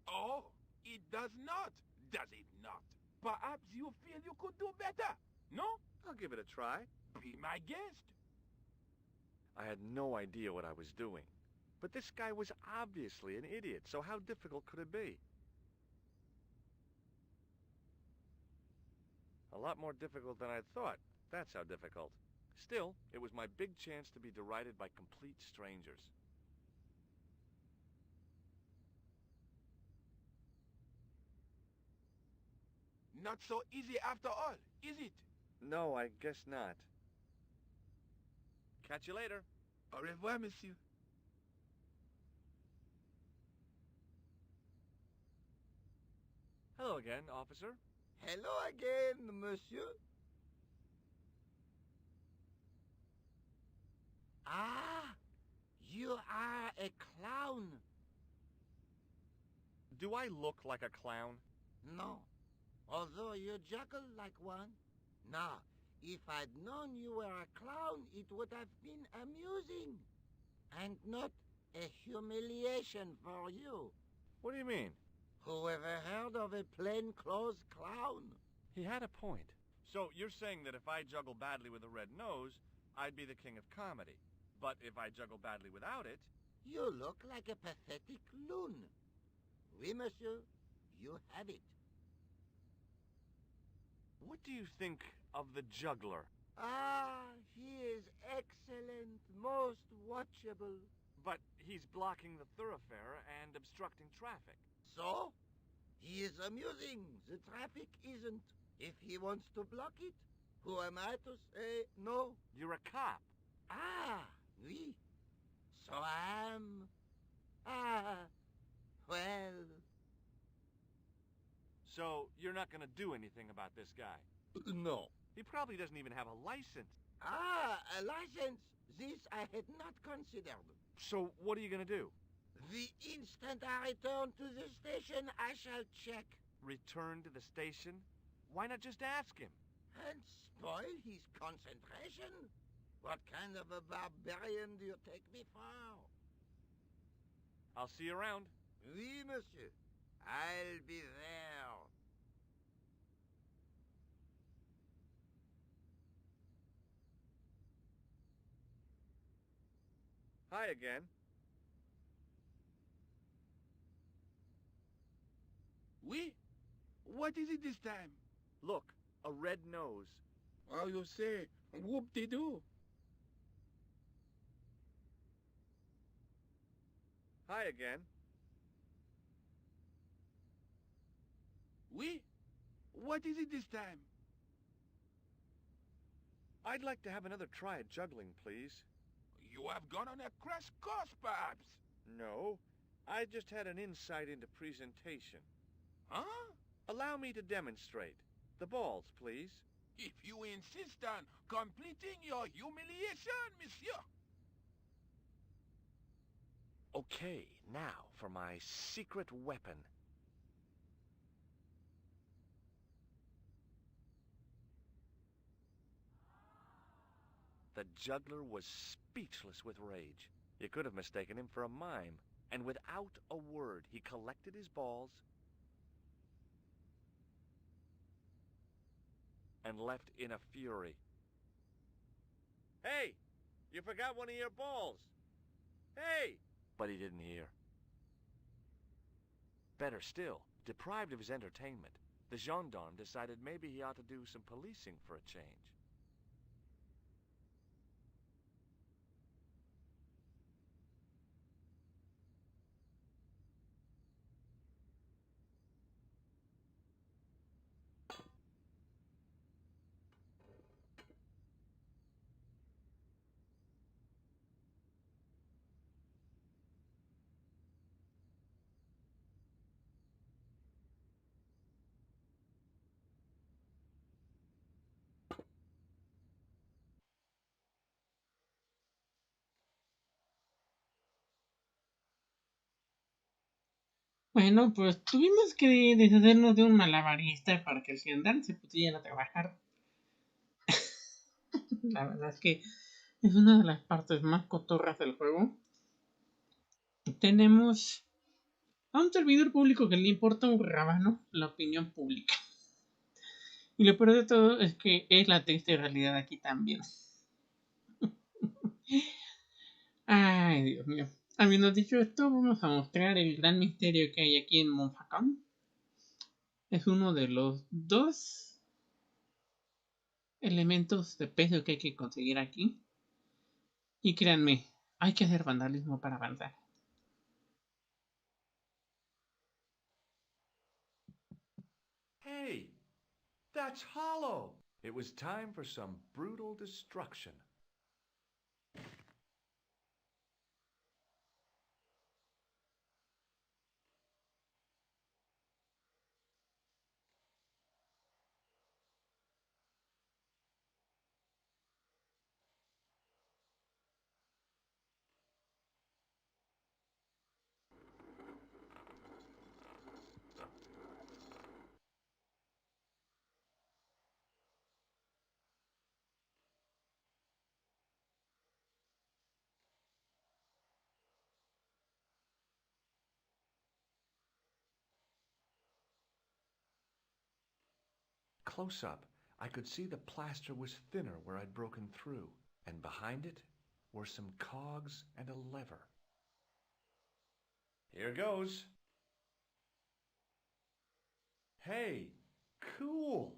Oh, it does not, does it not? Perhaps you feel you could do better, no? I'll give it a try. Be my guest. I had no idea what I was doing. But this guy was obviously an idiot, so how difficult could it be? A lot more difficult than I thought. That's how difficult. Still, it was my big chance to be derided by complete strangers. Not so easy after all, is it? No, I guess not. Catch you later. Au revoir, monsieur. Hello again, officer. Hello again, monsieur. Ah, you are a clown. Do I look like a clown? No. Although you juggle like one. Now, if I'd known you were a clown, it would have been amusing. And not a humiliation for you. What do you mean? Who ever heard of a plain-clothes clown? He had a point. So you're saying that if I juggle badly with a red nose, I'd be the king of comedy. But if I juggle badly without it... You look like a pathetic loon. Oui, monsieur. You have it. What do you think of the juggler? Ah, he is excellent, most watchable. But he's blocking the thoroughfare and obstructing traffic. So? He is amusing. The traffic isn't. If he wants to block it, who am I to say no? You're a cop. Ah, oui. So I am. Ah, well. So you're not going to do anything about this guy? No. He probably doesn't even have a license. Ah, a license. This I had not considered. So what are you going to do? The instant I return to the station, I shall check. Return to the station? Why not just ask him? And spoil his concentration? What kind of a barbarian do you take me for? I'll see you around. Oui, monsieur. I'll be there. Hi again. Oui? What is it this time? Look, a red nose. Oh, you say, whoop-de-doo. Hi again. Oui? What is it this time? I'd like to have another try at juggling, please. You have gone on a crash course, perhaps? No, I just had an insight into presentation. Huh? Allow me to demonstrate. The balls, please. If you insist on completing your humiliation, monsieur. Okay, now for my secret weapon. The juggler was speechless with rage. You could have mistaken him for a mime. And without a word, he collected his balls and left in a fury. Hey! You forgot one of your balls! Hey! But he didn't hear. Better still, deprived of his entertainment, the gendarme decided maybe he ought to do some policing for a change. Bueno, pues tuvimos que deshacernos de un malabarista para que el gendarme se pusiera a trabajar. La verdad es que es una de las partes más cotorras del juego. Tenemos a un servidor público que le importa un rábano la opinión pública. Y lo peor de todo es que es la triste realidad aquí también. Ay, Dios mío. Habiendo dicho esto, vamos a mostrar el gran misterio que hay aquí en Monfacón. Es uno de los dos elementos de peso que hay que conseguir aquí. Y créanme, hay que hacer vandalismo para avanzar. Hey, that's hollow. It was time for some brutal destruction. close-up, I could see the plaster was thinner where I'd broken through, and behind it were some cogs and a lever. Here goes. Hey, cool.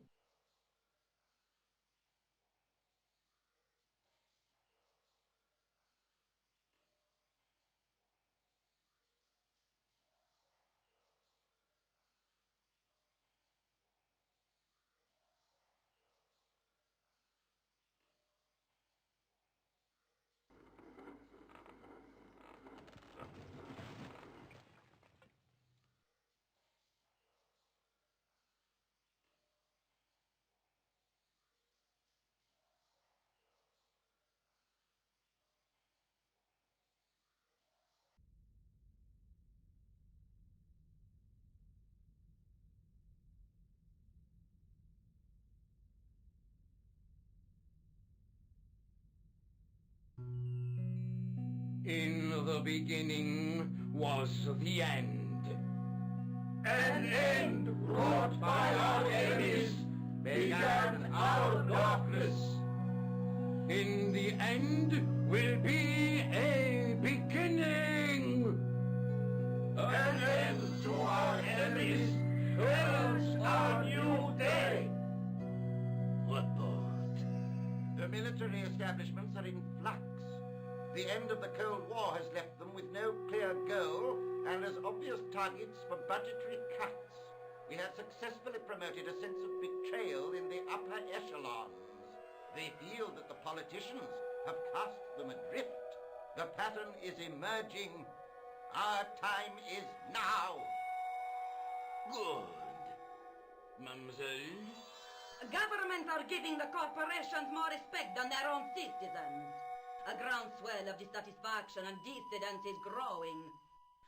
In the beginning was the end. An end wrought by our enemies began our darkness. In the end will be a beginning. An end to our enemies heralds our new day. Report. The military establishments are in flux. The end of the Cold War has left them with no clear goal and as obvious targets for budgetary cuts. We have successfully promoted a sense of betrayal in the upper echelons. They feel that the politicians have cast them adrift. The pattern is emerging. Our time is now. Good. Mademoiselle? Governments are giving the corporations more respect than their own citizens. A groundswell of dissatisfaction and dissidence is growing.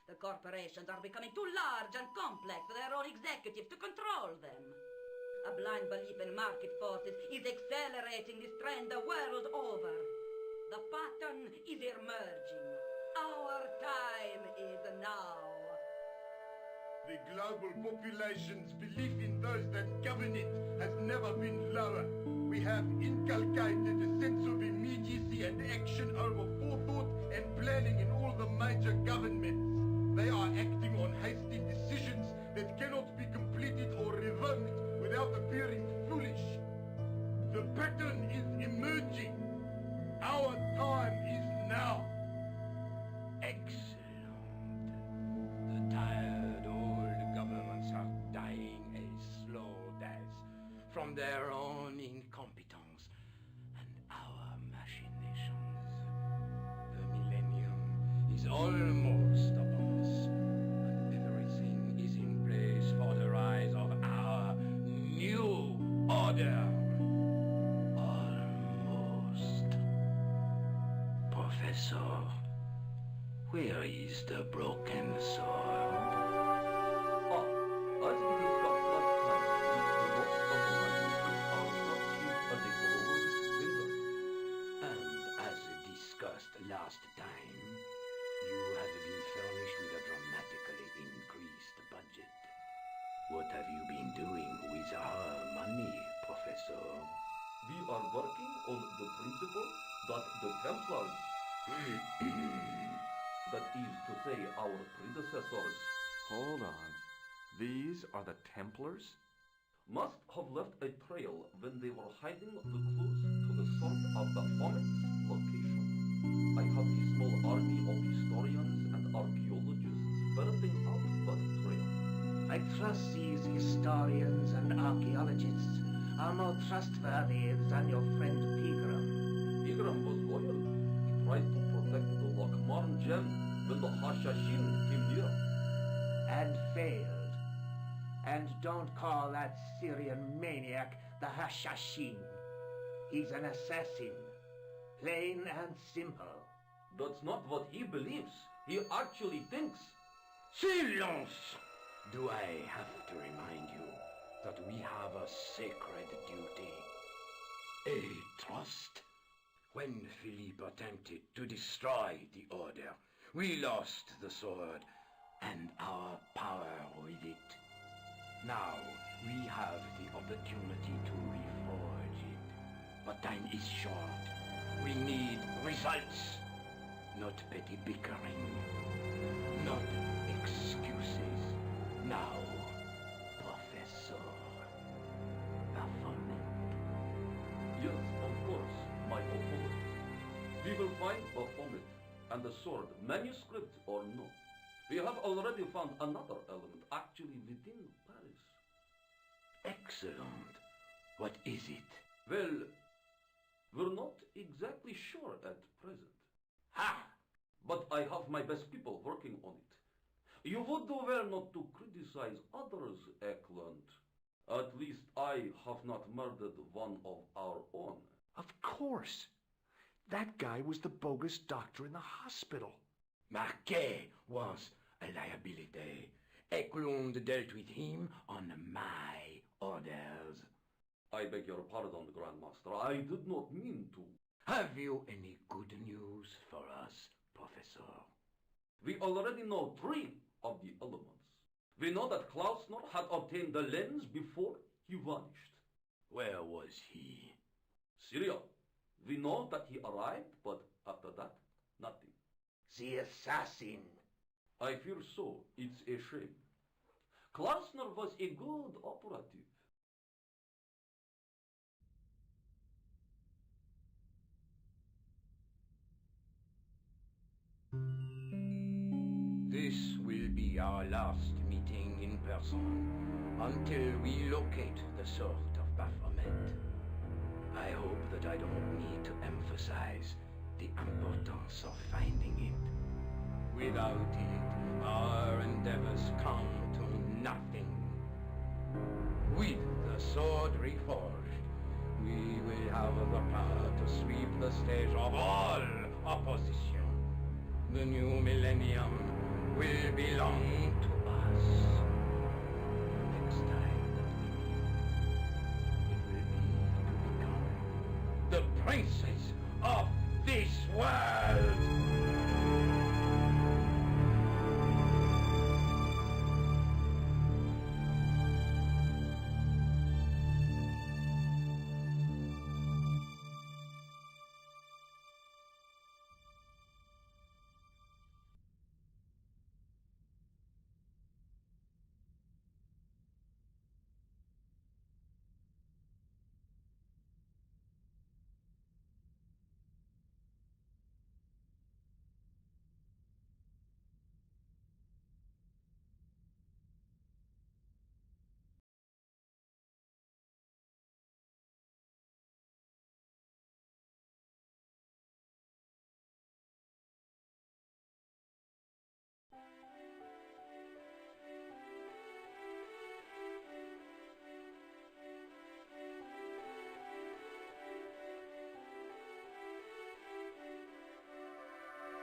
The corporations are becoming too large and complex for their own executives to control them. A blind belief in market forces is accelerating this trend the world over. The pattern is emerging. Our time is now. The global population's belief in those that govern it has never been lower. We have inculcated a sense of immediacy and action over forethought and planning in all the major governments. They are acting on hasty decisions that cannot be completed or revoked without appearing foolish. The pattern is emerging. Our time is now. Excellent. The tired old governments are dying a slow death from their own incompetence and our machinations. The millennium is almost upon us, and everything is in place for the rise of our new order. Almost. Professor, where is the broken sword? As we discussed last time, the loss of the manuscript are subject of the old builder. And as discussed last time, you have been furnished with a dramatically increased budget. What have you been doing with our money, Professor? We are working on the principle that the Templars, that is to say our predecessors, Hold on. These are the Templars? must have left a trail when they were hiding the clues to the sort of the Phoenix location. I have a small army of historians and archaeologists ferreting out that trail. I trust these historians and archaeologists are more trustworthy than your friend Pegram. Pegram was loyal. He tried to protect the Lockmarn gem when the Hashashin came near. And failed. And don't call that Syrian maniac the Hashashin. He's an assassin. Plain and simple. That's not what he believes. He actually thinks. Silence! Do I have to remind you that we have a sacred duty? A trust? When Philippe attempted to destroy the order, we lost the sword and our power with it. Now, We have the opportunity to reforge it. But time is short. We need results. Not petty bickering. Not excuses. Now, Professor. Baphomet. Yes, of course, my apologies. We will find Baphomet and the sword, manuscript or no. We have already found another element actually within Paris. Excellent. What is it? Well, we're not exactly sure at present. Ha! But I have my best people working on it. You would do well not to criticize others, Eklund. At least I have not murdered one of our own. Of course. That guy was the bogus doctor in the hospital. Marquet was a liability. Eklund dealt with him on my orders. I beg your pardon, Grandmaster. I did not mean to. Have you any good news for us, Professor? We already know 3 of the elements. We know that Klausner had obtained the lens before he vanished. Where was he? Syria. We know that he arrived, but after that, nothing. The assassin. I fear so. It's a shame. Klausner was a good operative. This will be our last meeting in person until we locate the sword of Baphomet. I hope that I don't need to emphasize the importance of finding it. Without it, our endeavors come to nothing. With the sword reforged, we will have the power to sweep the stage of all opposition. The new millennium will belong to us. Next time that we meet, it will be to become the princes of this world!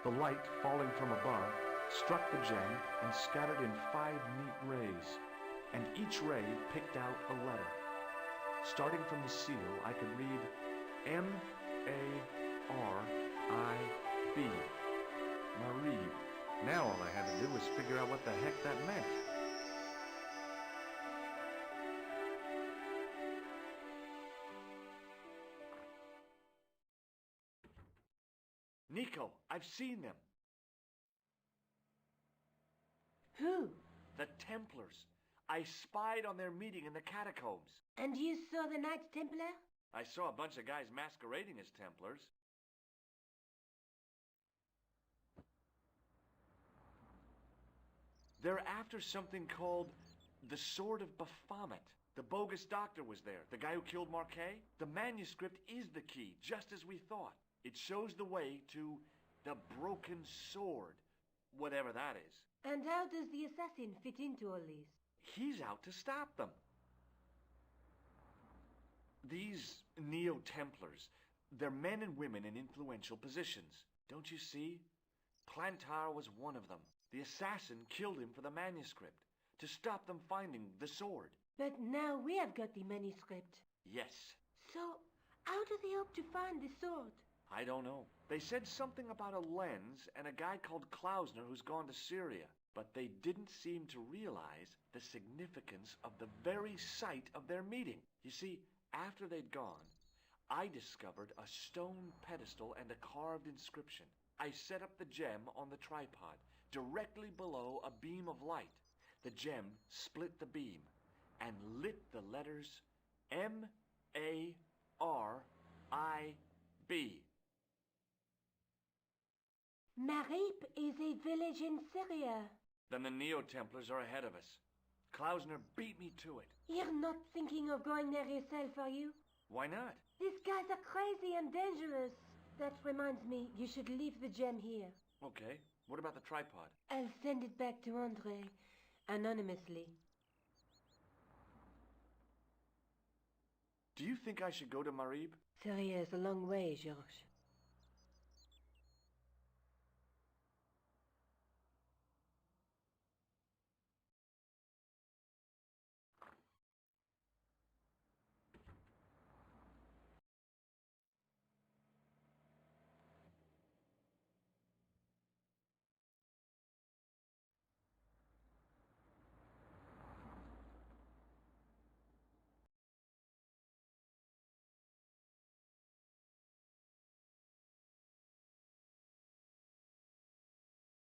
The light, falling from above, struck the gem and scattered in 5 neat rays, and each ray picked out a letter. Starting from the seal, I could read M-A-R-I-B. Marie. Now all I had to do was figure out what the heck that meant. Nico, I've seen them. Who? The Templars. I spied on their meeting in the catacombs. And you saw the Knights Templar? I saw a bunch of guys masquerading as Templars. They're after something called the Sword of Baphomet. The bogus doctor was there, the guy who killed Marquet. The manuscript is the key, just as we thought. It shows the way to the broken sword, whatever that is. And how does the assassin fit into all this? He's out to stop them. These Neo-Templars, they're men and women in influential positions. Don't you see? Plantar was one of them. The assassin killed him for the manuscript, to stop them finding the sword. But now we have got the manuscript. Yes. So, how do they hope to find the sword? I don't know. They said something about a lens and a guy called Klausner who's gone to Syria. but they didn't seem to realize the significance of the very site of their meeting. You see, after they'd gone, I discovered a stone pedestal and a carved inscription. I set up the gem on the tripod, directly below a beam of light. The gem split the beam and lit the letters M-A-R-I-B. Marib is a village in Syria. Then the Neo-Templars are ahead of us. Klausner beat me to it. You're not thinking of going there yourself, are you? Why not? These guys are crazy and dangerous. That reminds me, you should leave the gem here. Okay, what about the tripod? I'll send it back to Andre, anonymously. Do you think I should go to Marib? Syria is a long way, Georges.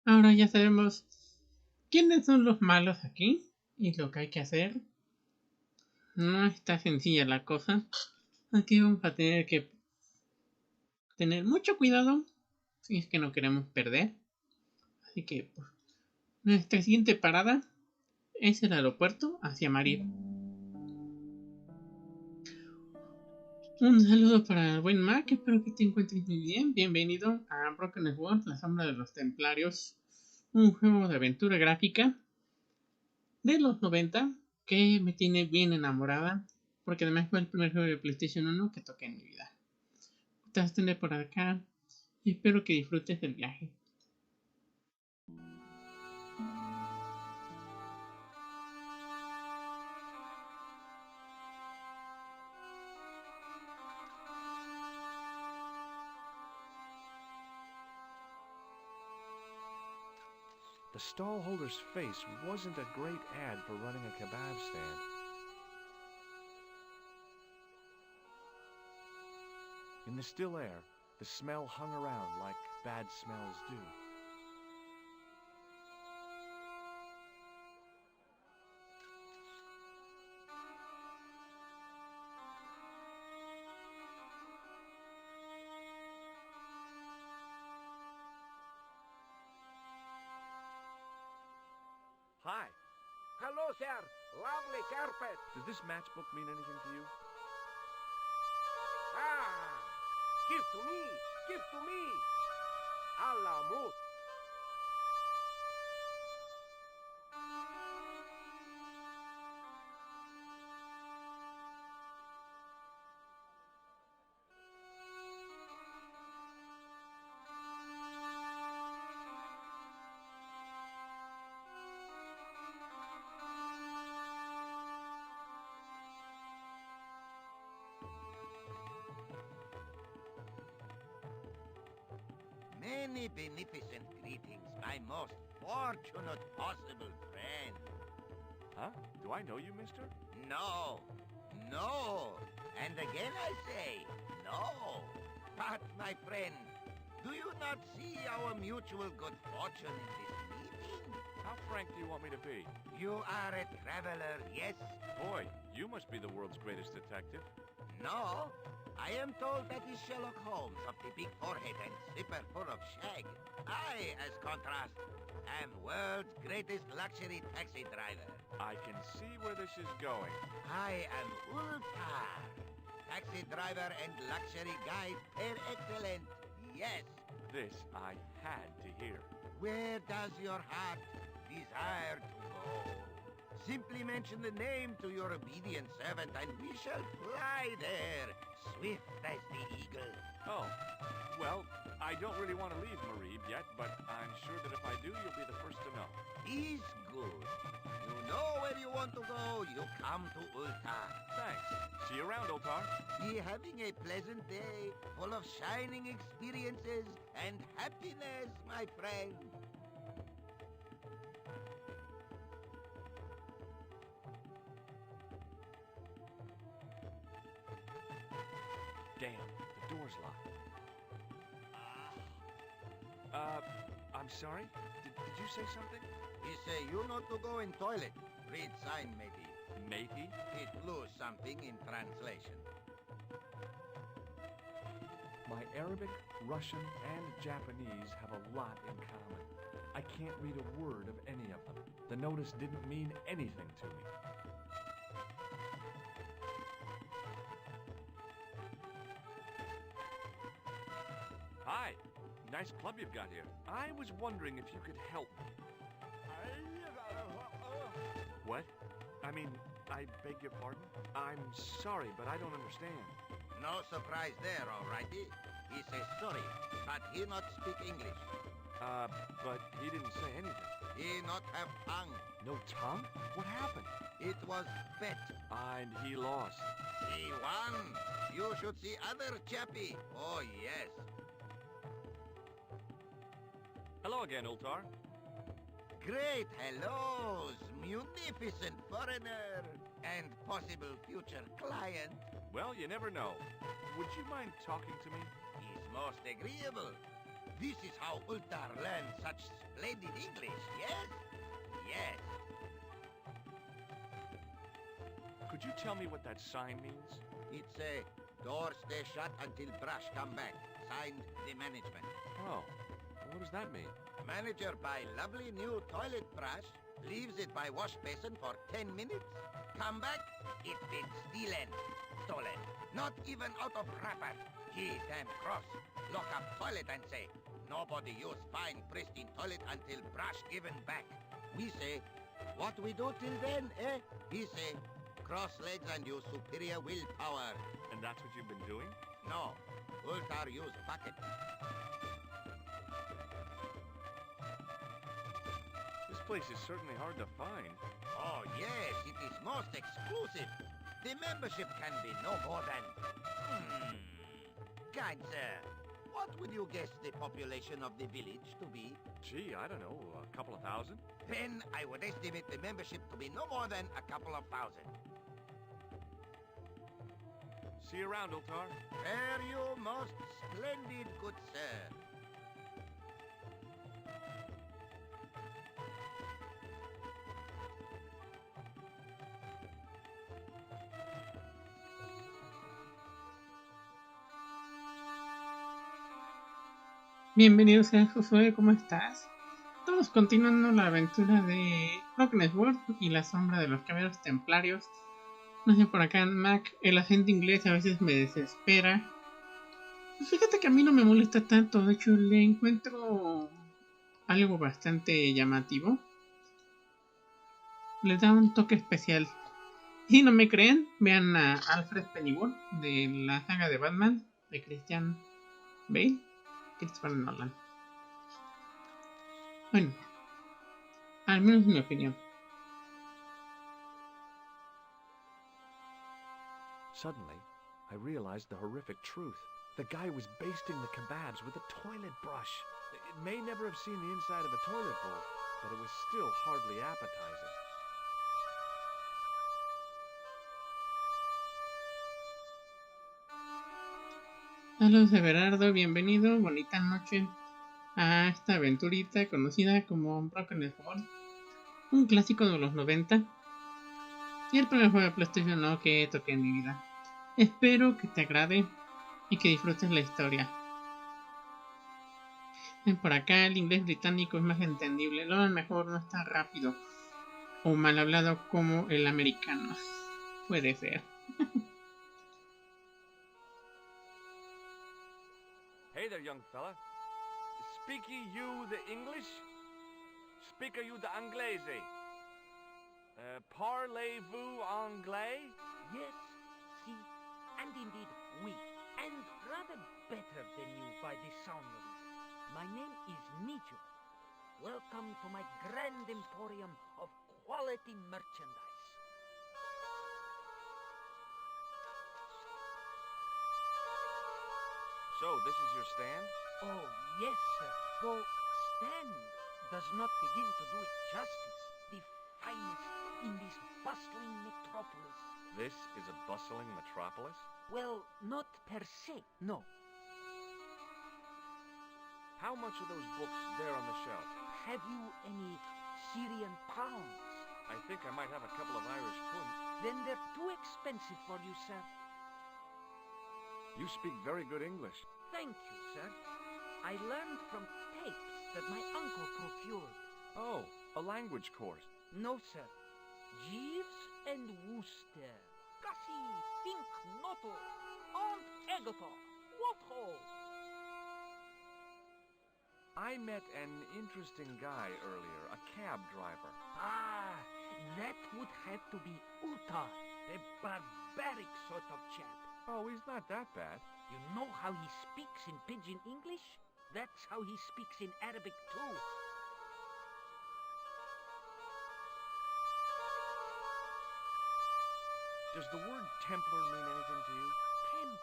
Ahora ya sabemos quiénes son los malos aquí y lo que hay que hacer. No está sencilla la cosa. Aquí vamos a tener que tener mucho cuidado si es que no queremos perder. Así que nuestra siguiente parada es el aeropuerto hacia Marib. Un saludo para el buen Mac, espero que te encuentres muy bien. Bienvenido a Broken Sword, la sombra de los Templarios, un juego de aventura gráfica de los 90 que me tiene bien enamorada, porque además fue el primer juego de PlayStation 1 que toqué en mi vida. Te vas a tener por acá y espero que disfrutes del viaje. The stallholder's face wasn't a great ad for running a kebab stand. In the still air, the smell hung around like bad smells do. Hi. Hello, sir. Lovely carpet. Does this matchbook mean anything to you? Ah, give to me. Give to me. Alamut. Many beneficent greetings, my most fortunate possible friend. Huh? Do I know you, mister? No, no, and again I say, no. But, my friend, do you not see our mutual good fortune in this meeting? How frank do you want me to be? You are a traveler, yes? Boy, you must be the world's greatest detective. No, I am told that is Sherlock Holmes of the big forehead and slipper full of shag. I, as contrast, am world's greatest luxury taxi driver. I can see where this is going. I am Ultar, taxi driver and luxury guide per excellent. Yes. This I had to hear. Where does your heart desire to go? Simply mention the name to your obedient servant and we shall fly there, swift as the eagle. Oh, well, I don't really want to leave Marib yet, but I'm sure that if I do, you'll be the first to know. Is good. You know where you want to go, you come to Ultar. Thanks. See you around, Ultar. Be having a pleasant day, full of shining experiences and happiness, my friend. Damn, the door's locked. I'm sorry? Did you say something? He say you not to go in toilet. Read sign, matey. Matey? It lose something in translation. My Arabic, Russian, and Japanese have a lot in common. I can't read a word of any of them. The notice didn't mean anything to me. Hi. Nice club you've got here. I was wondering if you could help me. What? I mean, I beg your pardon? I'm sorry, but I don't understand. No surprise there, alrighty. He say sorry, but he not speak English. But he didn't say anything. He not have tongue. No tongue? What happened? It was bet. And he lost. He won. You should see other chappy. Oh, yes. Hello again, Ultar. Great hellos, munificent foreigner, and possible future client. Well, you never know. Would you mind talking to me? He's most agreeable. This is how Ultar learns such splendid English, yes? Yes. Could you tell me what that sign means? It's a door stay shut until brush come back. Signed, the management. Oh, what does that mean? Manager buy lovely new toilet brush, leaves it by wash basin for 10 minutes, come back, it been stolen. Not even out of wrapper. He damn cross. Lock up toilet and say, nobody use fine pristine toilet until brush given back. We say, what we do till then, eh? He say, cross legs and use superior willpower. And that's what you've been doing? No, Ultar use bucket. This place is certainly hard to find. Oh, yes, it is most exclusive. The membership can be no more than... Kind sir, what would you guess the population of the village to be? Gee, I don't know, a couple of thousand? Then I would estimate the membership to be no more than a couple of thousand. See you around, Ultar. Fare you most splendid, good sir. Bienvenidos a Josué, ¿cómo estás? Estamos continuando la aventura de Broken Sword y la sombra de los caballeros templarios. No sé, por acá Mac, el acento inglés a veces me desespera. Pues fíjate que a mí no me molesta tanto, de hecho le encuentro algo bastante llamativo. Le da un toque especial. Si no me creen, vean a Alfred Pennyworth de la saga de Batman de Christian Bale. Christopher Nolan. Bueno, al menos en mi opinión. Suddenly, I realized the horrific truth. The guy was basting the kebabs with a toilet brush. It may never have seen the inside of a toilet bowl, but it was still hardly appetizing. Saludos Everardo, bienvenido, bonita noche a esta aventurita conocida como Broken Sword, un clásico de los 90 y el primer juego de PlayStation 1 que toqué en mi vida. Espero que te agrade y que disfrutes la historia. Por acá el inglés británico es más entendible, lo mejor no es tan rápido o mal hablado como el americano. Puede ser. Hey there, young fella. Speaky you the English? Speaker you the Anglaise? Parlez-vous anglais? Yes, see, and indeed we, and rather better than you by the sound of it. My name is Mijo. Welcome to my grand emporium of quality merchandise. So, this is your stand? Oh, yes, sir. Though stand does not begin to do it justice. The finest in this bustling metropolis. This is a bustling metropolis? Well, not per se, no. How much are those books there on the shelf? Have you any Syrian pounds? I think I might have a couple of Irish pund. Then they're too expensive for you, sir. You speak very good English. Thank you, sir. I learned from tapes that my uncle procured. Oh, a language course. No, sir. Jeeves and Wooster. Gussie, Fink, Noto, Aunt Agatha. What ho? I met an interesting guy earlier, a cab driver. Ah, that would have to be Uta, a barbaric sort of chap. Oh, he's not that bad. You know how he speaks in Pidgin English? That's how he speaks in Arabic too. Does the word Templar mean anything to you? Templar.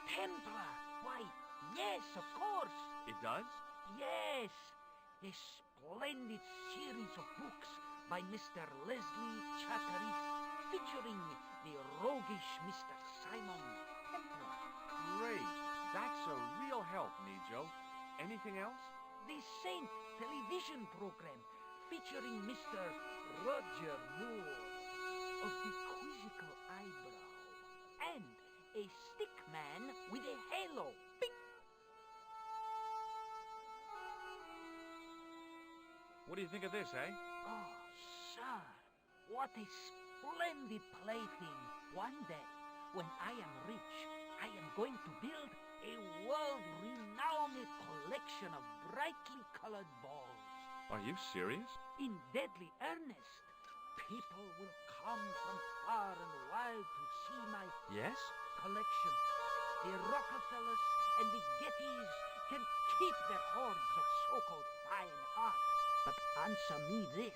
Templar! Why, yes, of course! It does? Yes! A splendid series of books by Mr. Leslie Chatteris, featuring the roguish Mr. Simon Templar. Great! That's a real help, Nijo. Anything else? The Saint television program, featuring Mr. Roger Moore of the quizzical eyebrow, and a stick man with a halo. Bing! What do you think of this, eh? Oh, sir, what a splendid plaything. One day, when I am rich, I am going to build a world-renowned collection of brightly colored balls. Are you serious? In deadly earnest. People will come from far and wide to see my Yes? collection. The Rockefellers and the Gettys can keep their hoards of so-called fine art. But answer me this.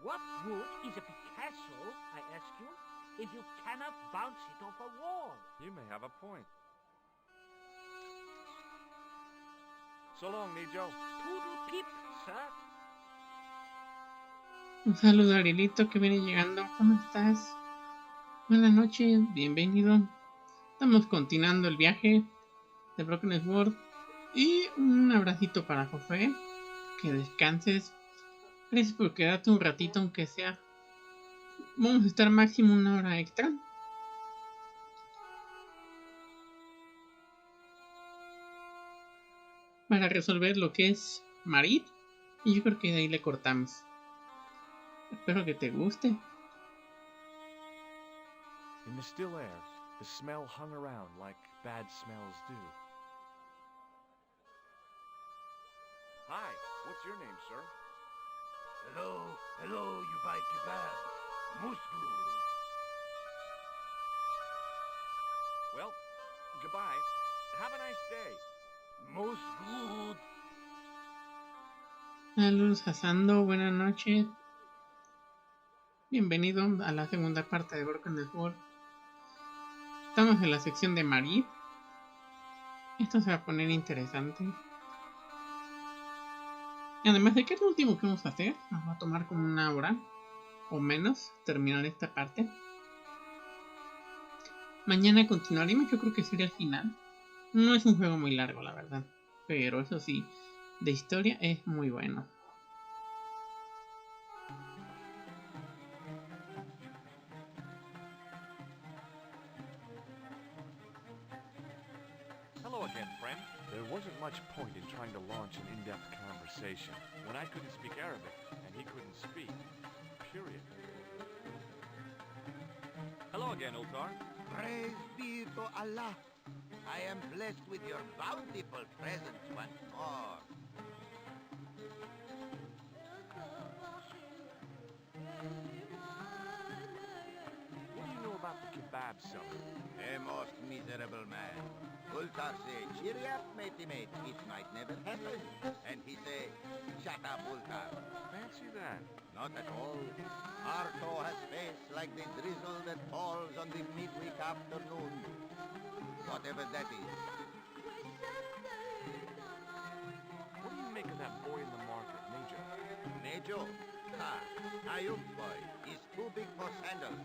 What good is a Picasso, I ask you, if you cannot bounce it off a wall? You may have a point. So long, Nijo. Toodle pip, sir. Un saludo a Arilito que viene llegando. ¿Cómo estás? Buenas noches, bienvenido. Estamos continuando el viaje de Broken Sword. Y un abracito para José. Que descanses. Gracias por quedarte un ratito, aunque sea. Vamos a estar máximo una hora extra. Para resolver lo que es Marit. Y yo creo que de ahí le cortamos. Espero que te guste. In the still air, the smell hung around like bad smells do. Hi, what's your name, sir? Hello, you buy kebab. Musgul. Well, goodbye. Have a nice day. Musgul. Saludos a Sando, buenas noches. Bienvenido a la segunda parte de Broken Sword. Estamos en la sección de Marie. Esto se va a poner interesante. Y además de que es lo último que vamos a hacer, nos va a tomar como una hora o menos terminar esta parte. Mañana continuaremos, yo creo que sería el final. No es un juego muy largo, la verdad, pero eso sí, de historia es muy bueno. Hello again, friend. There wasn't much point in trying to launch an in-depth conversation when I couldn't speak Arabic and he couldn't speak. Period. Hello again, Ultar. Praise be to Allah. I am blessed with your bountiful presence once more. What do you know about the kebab seller? A most miserable man. Ultar say, cheery up, matey mate, it might never happen. And he say, shut up, Ultar. Fancy that. Not at all. Arto has face like the drizzle that falls on the midweek afternoon. Whatever that is. What do you make of that boy in the market, Major? Joe. Ha, a young boy is too big for sandals.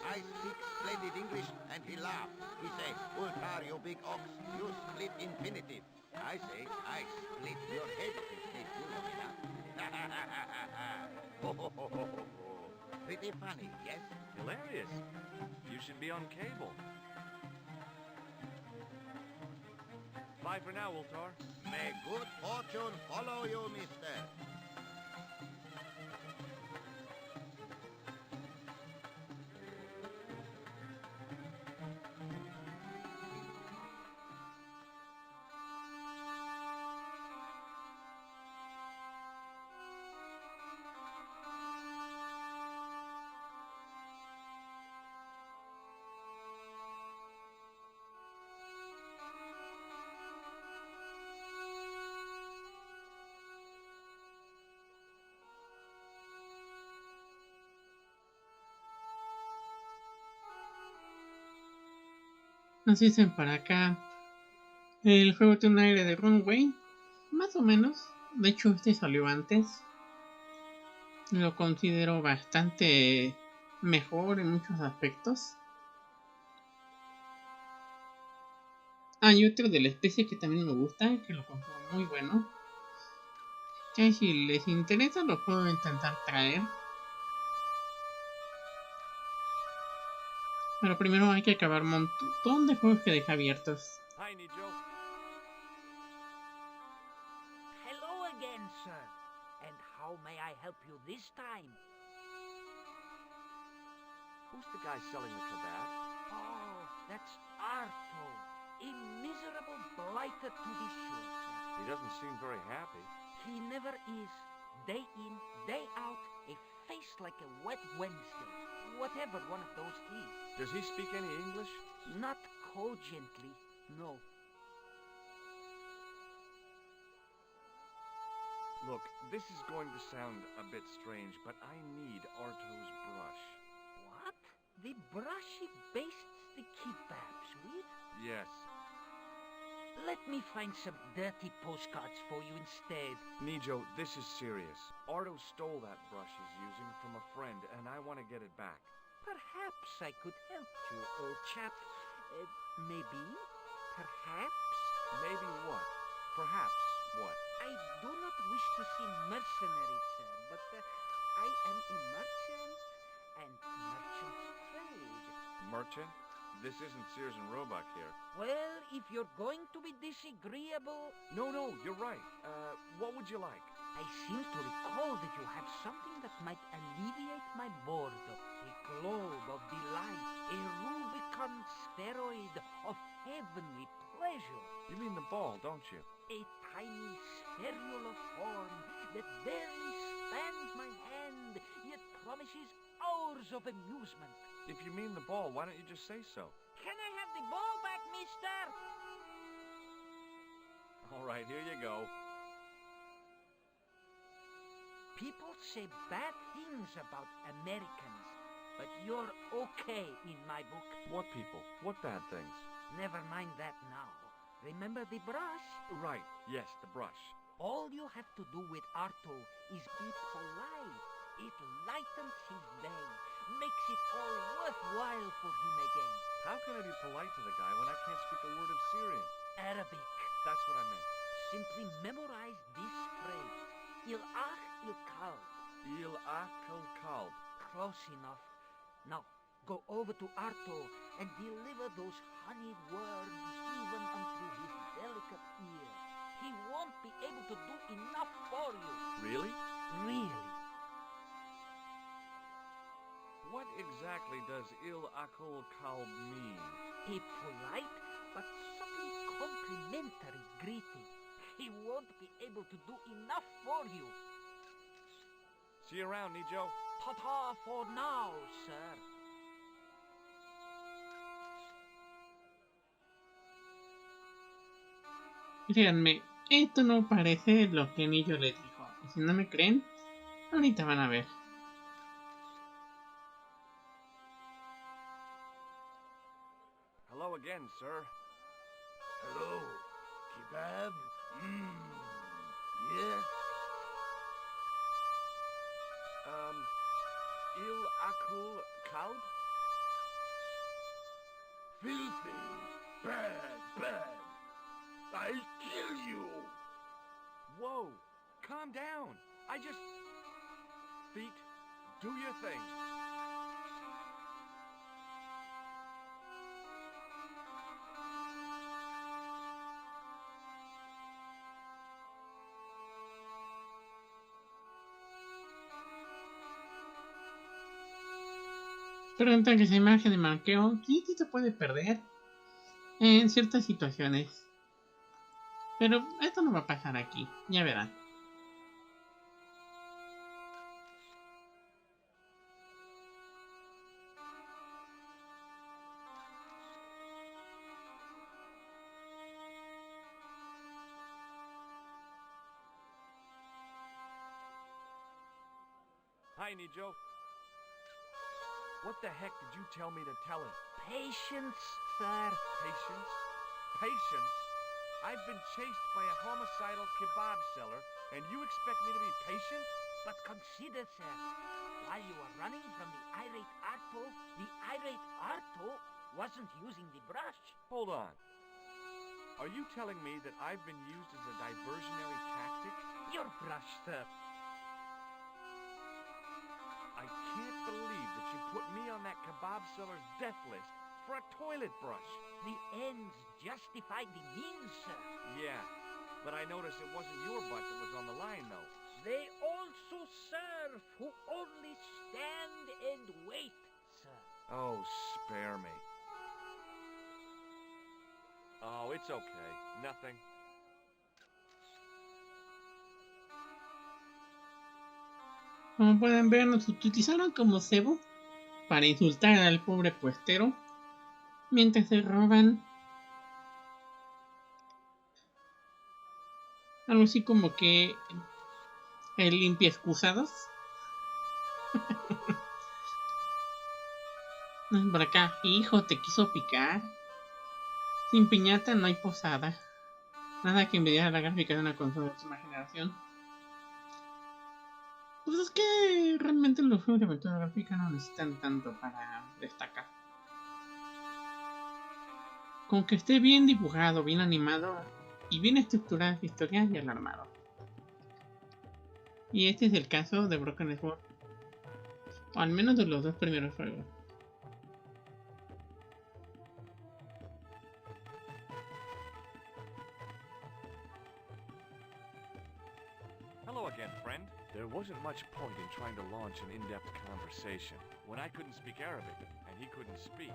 I speak splendid English, and he laugh. He say, Ultar, you big ox, you split infinitive. I say, I split your head if you stay too long enough. Pretty funny, yes? Hilarious. You should be on cable. Bye for now, Ultar. May good fortune follow you, mister. Nos dicen para acá, el juego tiene un aire de runway, más o menos. De hecho, este salió antes. Lo considero bastante mejor en muchos aspectos. Hay otro de la especie que también me gusta, que lo considero muy bueno. Que si les interesa lo puedo intentar traer. Pero primero hay que acabar un montón de juegos que dejé abiertos. Hi, Nijo. Hello again, sir. And how may I help you this time? Who's the guy selling the kebab? Oh, that's Arto. A miserable blighter to be sure, sir. He doesn't seem very happy. He never is. Day in, day out, a face like a wet Wednesday. Whatever one of those is. Does he speak any English? Not cogently, no. Look, this is going to sound a bit strange, but I need Arto's brush. What? The brush he bastes the kebabs with? Yes. Let me find some dirty postcards for you instead. Nijo, this is serious. Arto stole that brush he's using from a friend, and I want to get it back. Perhaps I could help you, old chap. Maybe? Perhaps? Maybe what? Perhaps what? I do not wish to seem mercenary, sir, but I am a merchant, and merchants trade. Merchant? This isn't Sears and Roebuck here. Well, if you're going to be disagreeable... No, you're right. What would you like? I seem to recall that you have something that might alleviate my boredom. A globe of delight, a Rubicon spheroid of heavenly pleasure. You mean the ball, don't you? A tiny spherular form that barely spans my hand, yet promises hours of amusement. If you mean the ball, why don't you just say so? Can I have the ball back, mister? All right, here you go. People say bad things about Americans, but you're okay in my book. What people? What bad things? Never mind that now. Remember the brush? Right, yes, the brush. All you have to do with Arto is be polite. It lightens his day, makes it all worthwhile for him again. How can I be polite to the guy when I can't speak a word of Syrian? Arabic. That's what I meant. Simply memorize this phrase. Il-ach il-kalb. Il-ach il-kalb. Close enough. Now, go over to Arto and deliver those honeyed words even unto his delicate ear. He won't be able to do enough for you. Really? Really. What exactly does il-akul kalb mean? A polite but subtly complimentary greeting. He won't be able to do enough for you. See you around, Nijo. Ta-ta for now, sir. Créanme, esto no parece lo que Nijo les dijo. Y si no me creen, ahorita van a ver. Hello again, sir. Hello. Kebab? Yes. proud? Filthy. Bad, bad. I'll kill you. Whoa, calm down. Feet, do your thing. Pregunta que esa imagen de marqueo sí se puede perder en ciertas situaciones. Pero esto no va a pasar aquí, ya verán. Hi, Nijo. What the heck did you tell me to tell him? Patience, sir. Patience? Patience? I've been chased by a homicidal kebab seller, and you expect me to be patient? But consider, sir, while you were running from the irate Arto wasn't using the brush. Hold on. Are you telling me that I've been used as a diversionary tactic? Your brush, sir. I can't believe that you put me on that kebab seller's death list for a toilet brush. The ends justify the means, sir. Yeah, but I noticed it wasn't your butt that was on the line, though. They also serve who only stand and wait, sir. Oh, spare me. Oh, it's okay. Nothing. Como pueden ver, nos utilizaron como cebo para insultar al pobre puestero mientras se roban algo así como que el limpia excusados. Por acá, hijo, te quiso picar. Sin piñata no hay posada. Nada que envidiar a la gráfica de una consola de última generación. Pues es que realmente los juegos de aventura gráfica no necesitan tanto para destacar. Con que esté bien dibujado, bien animado y bien estructurada la historia, ya la armaron. Y este es el caso de Broken Sword, o al menos de los dos primeros juegos. Hello again, friend. There wasn't much point in trying to launch an in-depth conversation when I couldn't speak Arabic and he couldn't speak.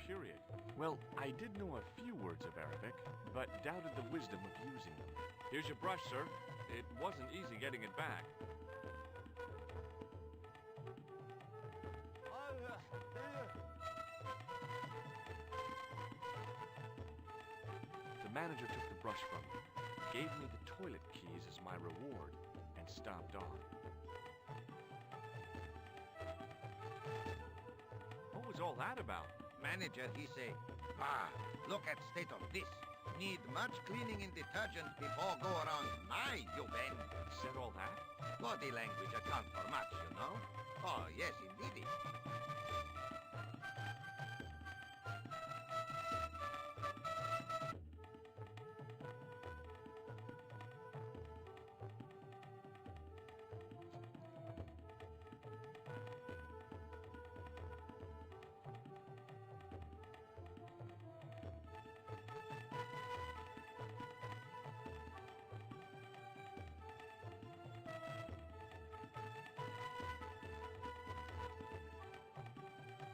Period. Well, I did know a few words of Arabic, but doubted the wisdom of using them. Here's your brush, sir. It wasn't easy getting it back. The manager took the brush from me, gave me the toilet keys as my reward, and stopped on. What was all that about? Manager, he say, "Bah, look at state of this. Need much cleaning and detergent before go around my Yuben." Said all that? Body language account for much, you know? Oh, yes, indeedy.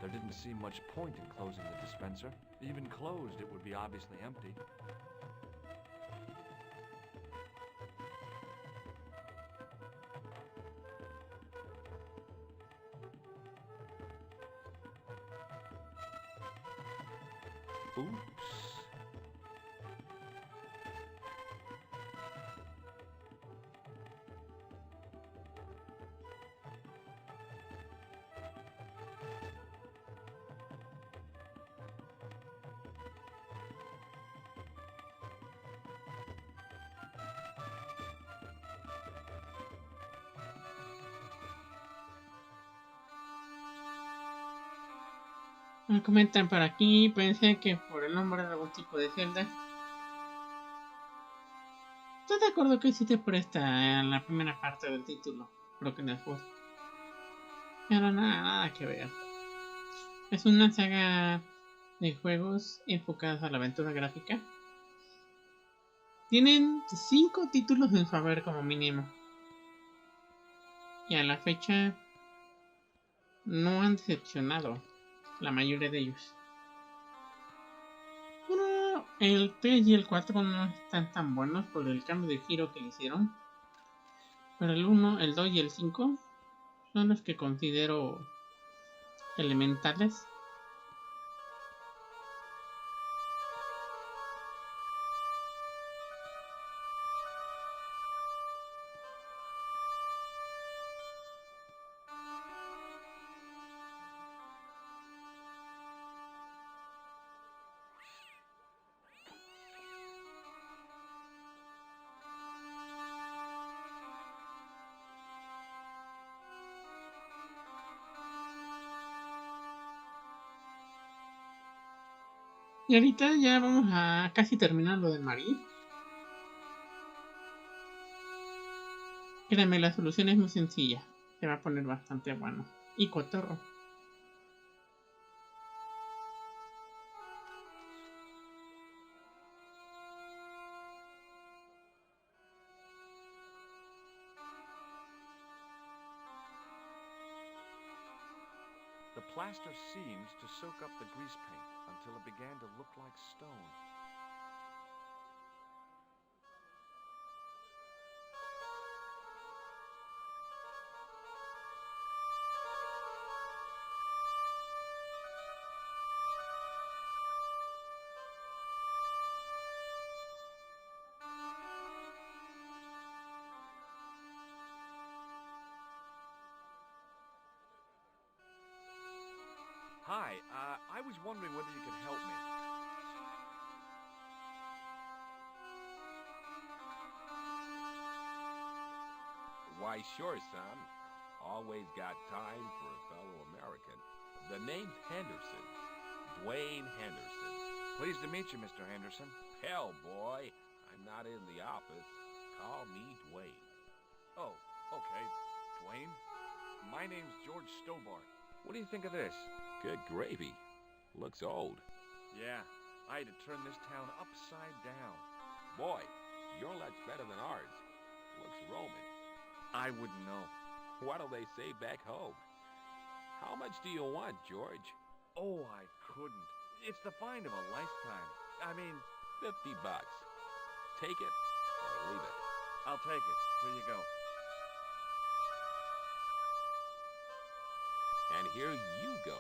There didn't seem much point in closing the dispenser. Even closed, it would be obviously empty. Oops. Me comentan por aquí, pensé que por el nombre de algún tipo de celda. Estoy de acuerdo que sí te presta en la primera parte del título, Broken Sword. Pero nada que ver. Es una saga de juegos enfocados a la aventura gráfica. Tienen 5 títulos en su haber como mínimo. Y a la fecha no han decepcionado la mayoría de ellos. Bueno, el 3 y el 4 no están tan buenos por el cambio de giro que le hicieron. Pero el 1, el 2 y el 5 son los que considero elementales. Y ahorita ya vamos a casi terminar lo de Marie. Créanme, la solución es muy sencilla. Se va a poner bastante bueno. Y cotorro. The plaster seemed to soak up the grease paint until it began to look like stone. Hi, I was wondering whether you could help me. Why, sure, son. Always got time for a fellow American. The name's Henderson. Dwayne Henderson. Pleased to meet you, Mr. Henderson. Hell, boy. I'm not in the office. Call me Dwayne. Oh, okay. Dwayne? My name's George Stobart. What do you think of this? Good gravy. Looks old. Yeah, I had to turn this town upside down. Boy, your lut's better than ours. Looks Roman. I wouldn't know. What'll they say back home? How much do you want, George? Oh, I couldn't. It's the find of a lifetime. I mean... $50. Take it or leave it. I'll take it. Here you go. And here you go.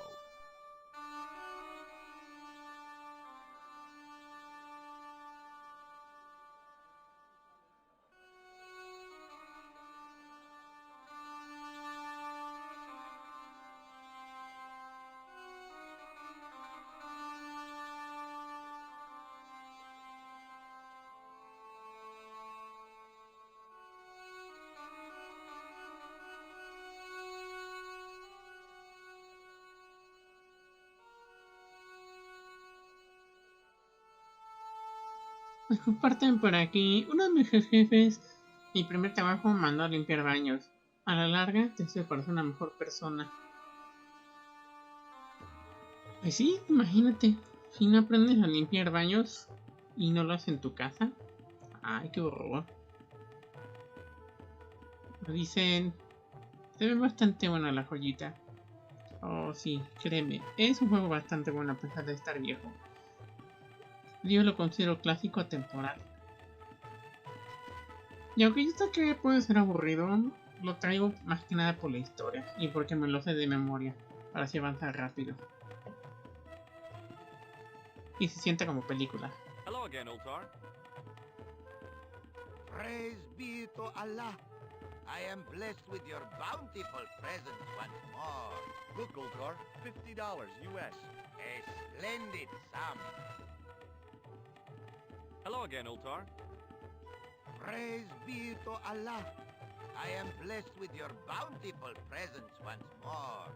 Me comparten por aquí. Uno de mis jefes, mi primer trabajo, me mandó a limpiar baños. A la larga te sirve para ser una mejor persona. Pues sí, imagínate. Si no aprendes a limpiar baños y no lo haces en tu casa. Ay, qué horror. Me dicen, se ve bastante buena la joyita. Oh sí, créeme, es un juego bastante bueno a pesar de estar viejo. Yo lo considero clásico atemporal. Y aunque yo sé que puede ser aburrido, lo traigo más que nada por la historia y porque me lo sé de memoria, para así avanzar rápido. Y se siente como película. Hello again, Ultar. Praise be to Allah. I am blessed with your bountiful presence once more. Look, Ultar, $50 US. A splendid sum. Hello again, Ultar. Praise be to Allah. I am blessed with your bountiful presence once more.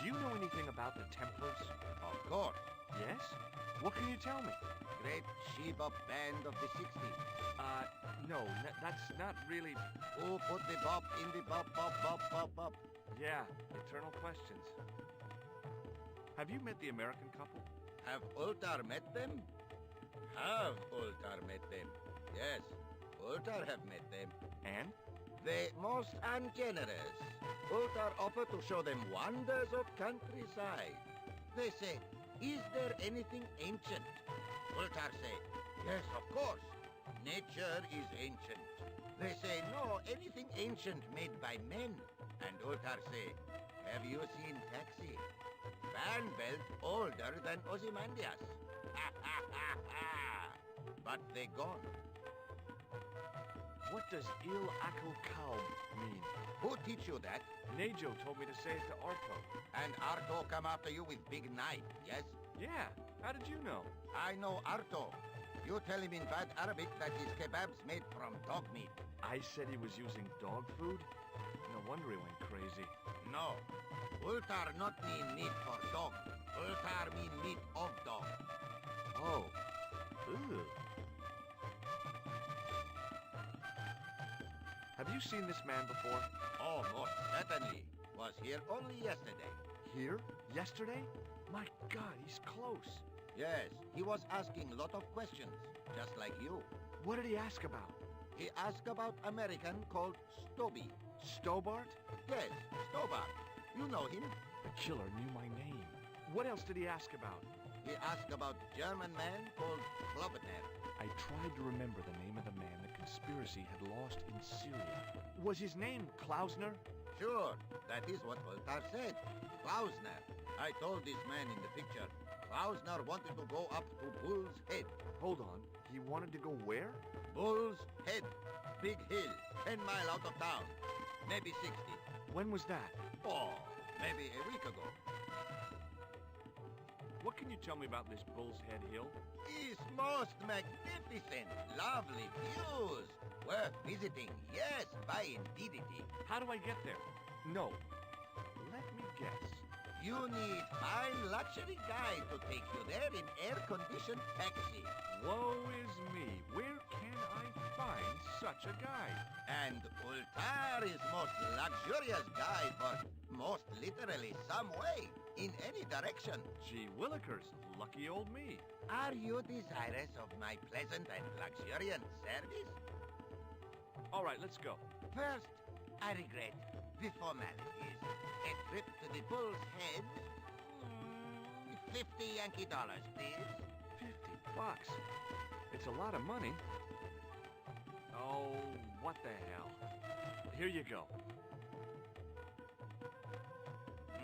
Do you know anything about the Templars? Of course. Yes? What can you tell me? Great Sheba band of the 60s. No, that's not really... Who put the bop in the bop, bop, bop, bop, bop? Yeah, eternal questions. Have you met the American couple? Have Ultar met them? Have Ultar met them? Yes, Ultar have met them. And? They most ungenerous. Ultar offer to show them wonders of countryside. They say, is there anything ancient? Ultar say, yes, of course. Nature is ancient. They say, no, anything ancient made by men. And Ultar say, have you seen Taxi? Van belt older than Ozymandias. Ha ha ha ha! But they gone. What does Il Akal Kalb mean? Who teach you that? Nejo told me to say it to Arto. And Arto come after you with big knife, yes? Yeah, how did you know? I know Arto. You tell him in bad Arabic that his kebabs made from dog meat. I said he was using dog food? No wonder he went crazy. No. Ultar not mean meat for dog. Ultar mean meat of dog. Oh. Ugh. Have you seen this man before? Oh, most certainly. Was here only yesterday. Here? Yesterday? My God, he's close. Yes, he was asking lot of questions, just like you. What did he ask about? He asked about American called Stoby. Stobart? Yes, Stobart. You know him. The killer knew my name. What else did he ask about? He asked about German man called Klobner. I tried to remember the name of the man the conspiracy had lost in Syria. Was his name Klausner? Sure, that is what Ultar said. Klausner. I told this man in the picture, Klausner wanted to go up to Bull's Head. Hold on, he wanted to go where? Bull's Head. Big hill, 10 mile out of town. Maybe 60. When was that? Oh, maybe a week ago. What can you tell me about this Bull's Head Hill? It's most magnificent. Lovely views. Worth visiting, yes, by indeedity. How do I get there? No. Let me guess. You need fine luxury guide to take you there in air-conditioned taxi. Woe is me. Where can I find such a guide? And Ultar is most luxurious guide for most literally some way, in any direction. Gee willikers, lucky old me. Are you desirous of my pleasant and luxuriant service? All right, let's go. First, I regret the formalities. A trip to the Bull's Head. 50 Yankee dollars, please. $50? It's a lot of money. Oh, what the hell. Here you go.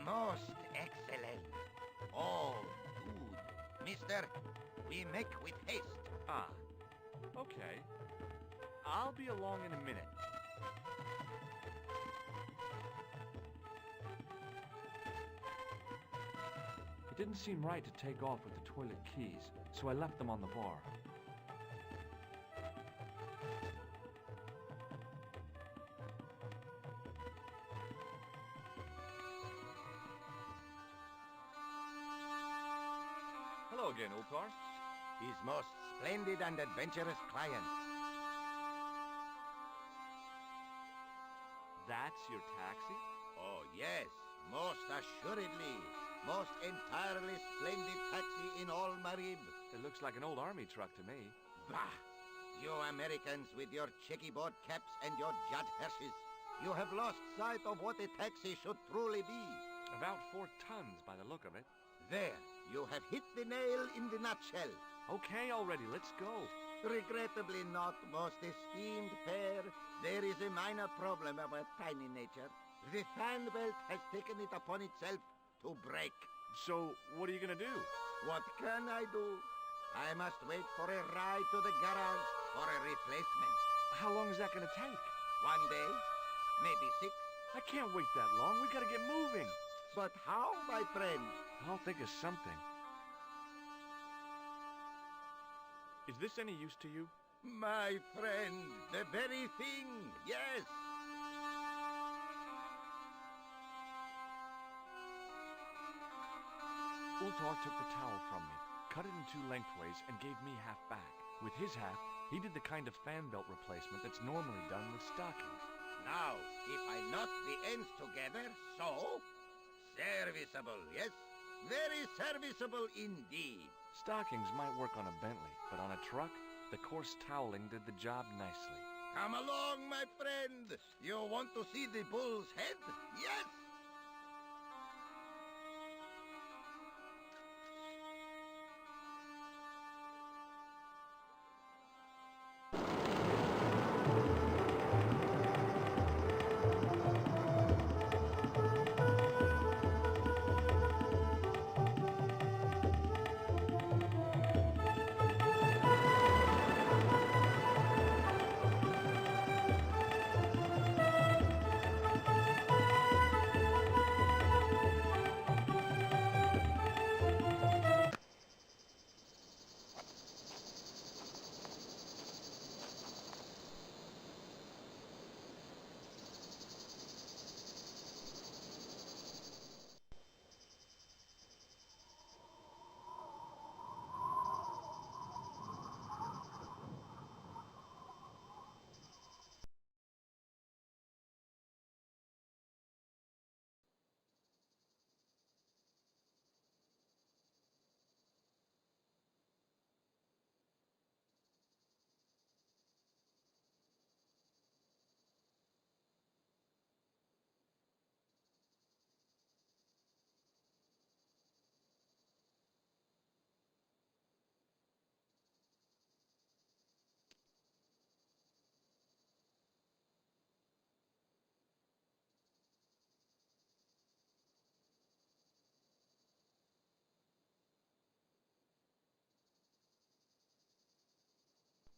Most excellent. Oh, good. Mister, we make with haste. Ah, okay. I'll be along in a minute. It didn't seem right to take off with the toilet keys, so I left them on the bar. Hello again, Ultar. His most splendid and adventurous client. That's your taxi? Oh, yes, most assuredly. Most entirely splendid taxi in all Marib. It looks like an old army truck to me. Bah! You Americans with your checkerboard caps and your Judd Hershes. You have lost sight of what a taxi should truly be. About 4 tons by the look of it. There, you have hit the nail in the nutshell. Okay, already, let's go. Regrettably not, most esteemed pair. There is a minor problem of a tiny nature. The fan belt has taken it upon itself to break. So, what are you gonna do? What can I do? I must wait for a ride to the garage for a replacement. How long is that gonna take? 1 day, maybe 6. I can't wait that long. We gotta get moving. But how, my friend? I'll think of something. Is this any use to you? My friend, the very thing, yes. Ultar took the towel from me, cut it in two lengthways, and gave me half back. With his half, he did the kind of fan belt replacement that's normally done with stockings. Now, if I knot the ends together, so... Serviceable, yes? Very serviceable indeed. Stockings might work on a Bentley, but on a truck, the coarse toweling did the job nicely. Come along, my friend. You want to see the bull's head? Yes?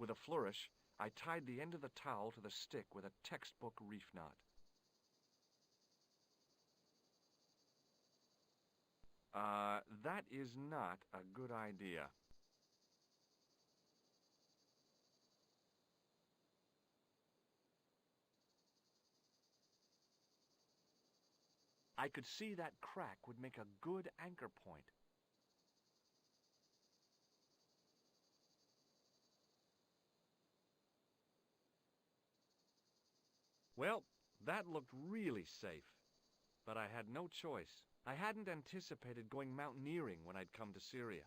With a flourish, I tied the end of the towel to the stick with a textbook reef knot. That is not a good idea. I could see that crack would make a good anchor point. Well, that looked really safe. But I had no choice. I hadn't anticipated going mountaineering when I'd come to Syria.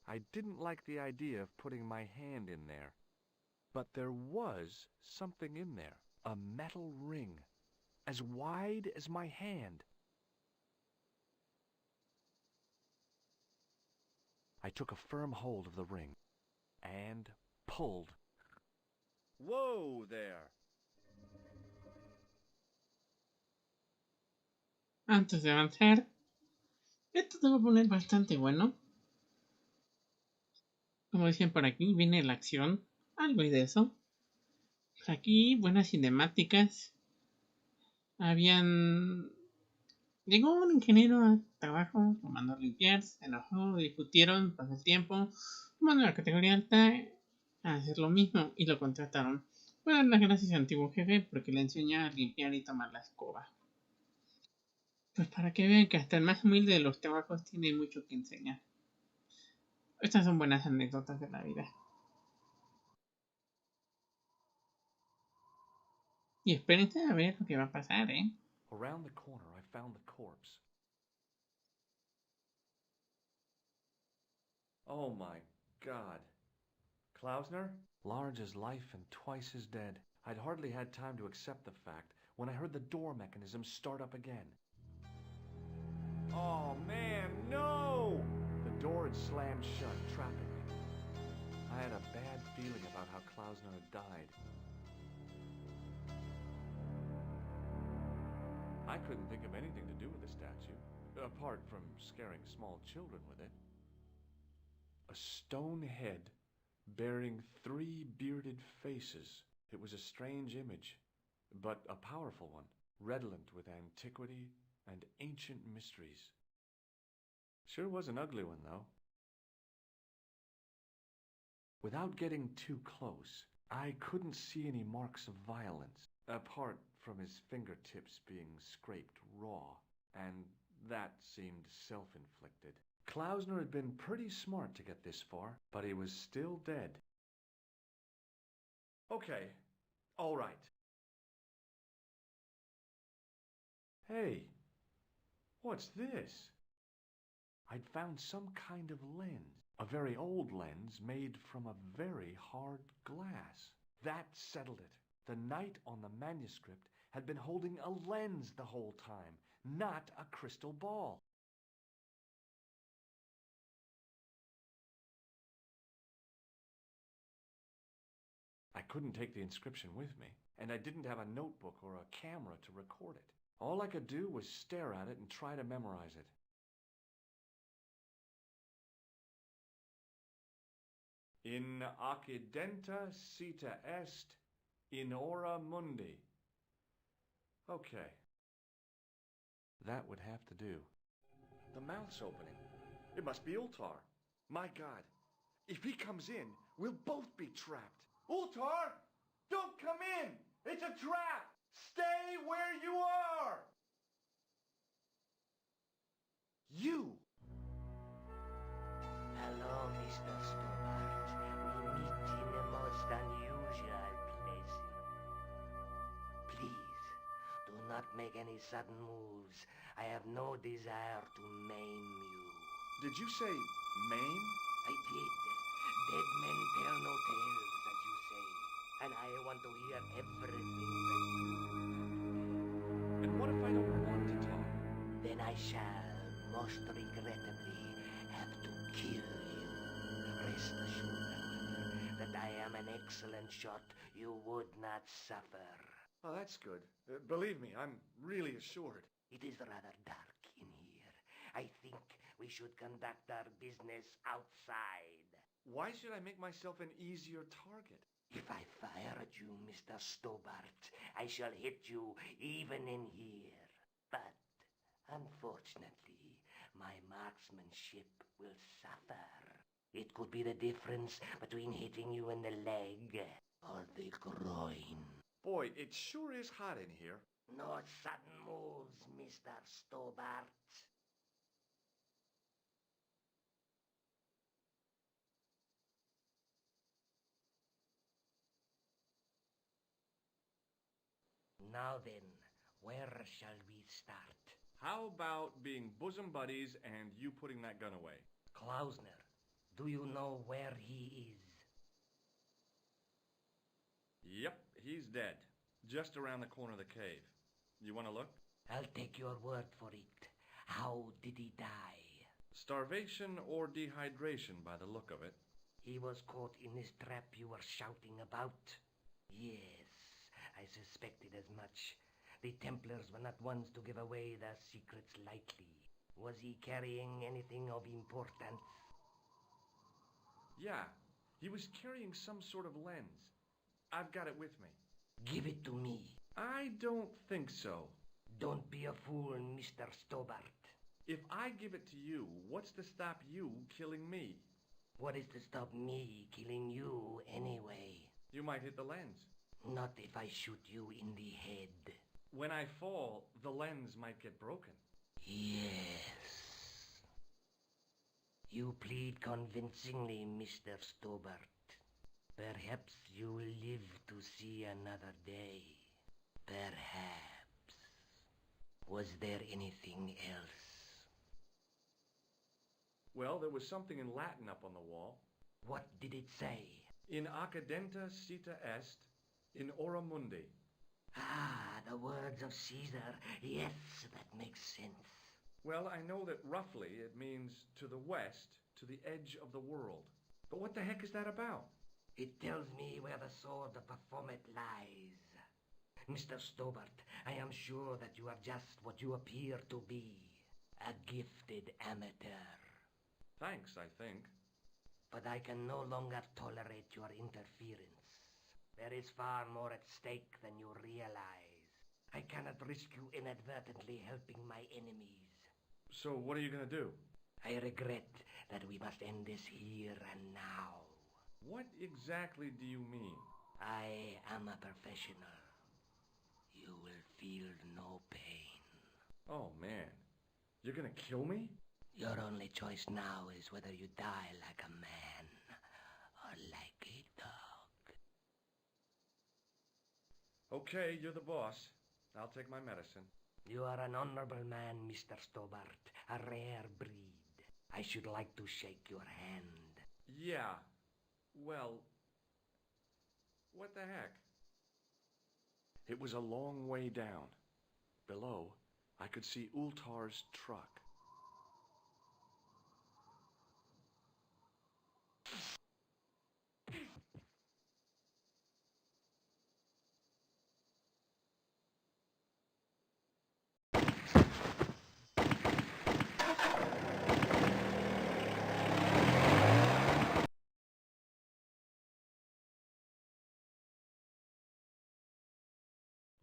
I didn't like the idea of putting my hand in there. But there was something in there. A metal ring, as wide as my hand. I took a firm hold of the ring and pulled. Whoa there! Antes de avanzar, esto se va a poner bastante bueno. Como decían por aquí, viene la acción, algo y de eso. Aquí, buenas cinemáticas. Llegó un ingeniero a trabajo, lo mandó a limpiar, se enojó, discutieron, pasó el tiempo, mandó a la categoría alta a hacer lo mismo y lo contrataron. Bueno, las gracias al antiguo jefe porque le enseñó a limpiar y tomar la escoba. Pues para que vean que hasta el más humilde de los trabajos tiene mucho que enseñar. Estas son buenas anécdotas de la vida. Y espérense a ver lo que va a pasar, ¿eh? Around the corner, I found the corpse. Oh my God. Klausner? Large as life and twice as dead. I'd hardly had time to accept the fact when I heard the door mechanism start up again. Oh man, no! The door had slammed shut, trapping me. I had a bad feeling about how Klausner had died. I couldn't think of anything to do with the statue, apart from scaring small children with it. A stone head bearing 3 bearded faces. It was a strange image, but a powerful one. redolent with antiquity and ancient mysteries. Sure was an ugly one, though. Without getting too close, I couldn't see any marks of violence, apart from his fingertips being scraped raw, and that seemed self-inflicted. Klausner had been pretty smart to get this far, but he was still dead. Okay, all right. Hey, what's this? I'd found some kind of lens, a very old lens made from a very hard glass. That settled it. The knight on the manuscript had been holding a lens the whole time, not a crystal ball. I couldn't take the inscription with me, and I didn't have a notebook or a camera to record it. All I could do was stare at it and try to memorize it. In accidenta cita est in hora mundi. Okay. That would have to do. The mouth's opening. It must be Ultar. My God. If he comes in, we'll both be trapped. Ultar! Don't come in! It's a trap! Stay where you are! You! Hello, Mr. Stobart. We meet in the most unusual place. Please, do not make any sudden moves. I have no desire to maim you. Did you say maim? I did. Dead men tell no tales, as you say. And I want to hear everything that you have to say. And what if I don't want to talk? Then I shall, most regrettably, have to kill you. Rest assured, however, that I am an excellent shot. You would not suffer. Oh, that's good. Believe me, I'm really assured. It is rather dark in here. I think we should conduct our business outside. Why should I make myself an easier target? If I fire at you, Mr. Stobart, I shall hit you even in here. But, unfortunately, my marksmanship will suffer. It could be the difference between hitting you in the leg or the groin. Boy, it sure is hot in here. No sudden moves, Mr. Stobart. Now then, where shall we start? How about being bosom buddies and you putting that gun away? Klausner, do you know where he is? Yep, he's dead. Just around the corner of the cave. You want to look? I'll take your word for it. How did he die? Starvation or dehydration by the look of it. He was caught in this trap you were shouting about? Yes. I suspected as much. The Templars were not ones to give away their secrets lightly. Was he carrying anything of importance? Yeah, he was carrying some sort of lens. I've got it with me. Give it to me. I don't think so. Don't be a fool, Mr. Stobart. If I give it to you, what's to stop you killing me? What is to stop me killing you anyway? You might hit the lens. Not if I shoot you in the head. When I fall, the lens might get broken. Yes. You plead convincingly, Mr. Stobart. Perhaps you will live to see another day. Perhaps. Was there anything else? Well, there was something in Latin up on the wall. What did it say? In accidenta cita est in hora mundi. Ah, the words of Caesar. Yes, that makes sense. Well, I know that roughly it means to the west, to the edge of the world. But what the heck is that about? It tells me where the sword of Baphomet lies. Mr. Stobart, I am sure that you are just what you appear to be. A gifted amateur. Thanks, I think. But I can no longer tolerate your interference. There is far more at stake than you realize. I cannot risk you inadvertently helping my enemies. So what are you gonna do? I regret that we must end this here and now. What exactly do you mean? I am a professional. You will feel no pain. Oh, man. You're gonna kill me? Your only choice now is whether you die like a man or like a dog. Okay, you're the boss. I'll take my medicine. You are an honorable man, Mr. Stobart. A rare breed. I should like to shake your hand. Yeah. Well, what the heck? It was a long way down. Below, I could see Ultar's truck.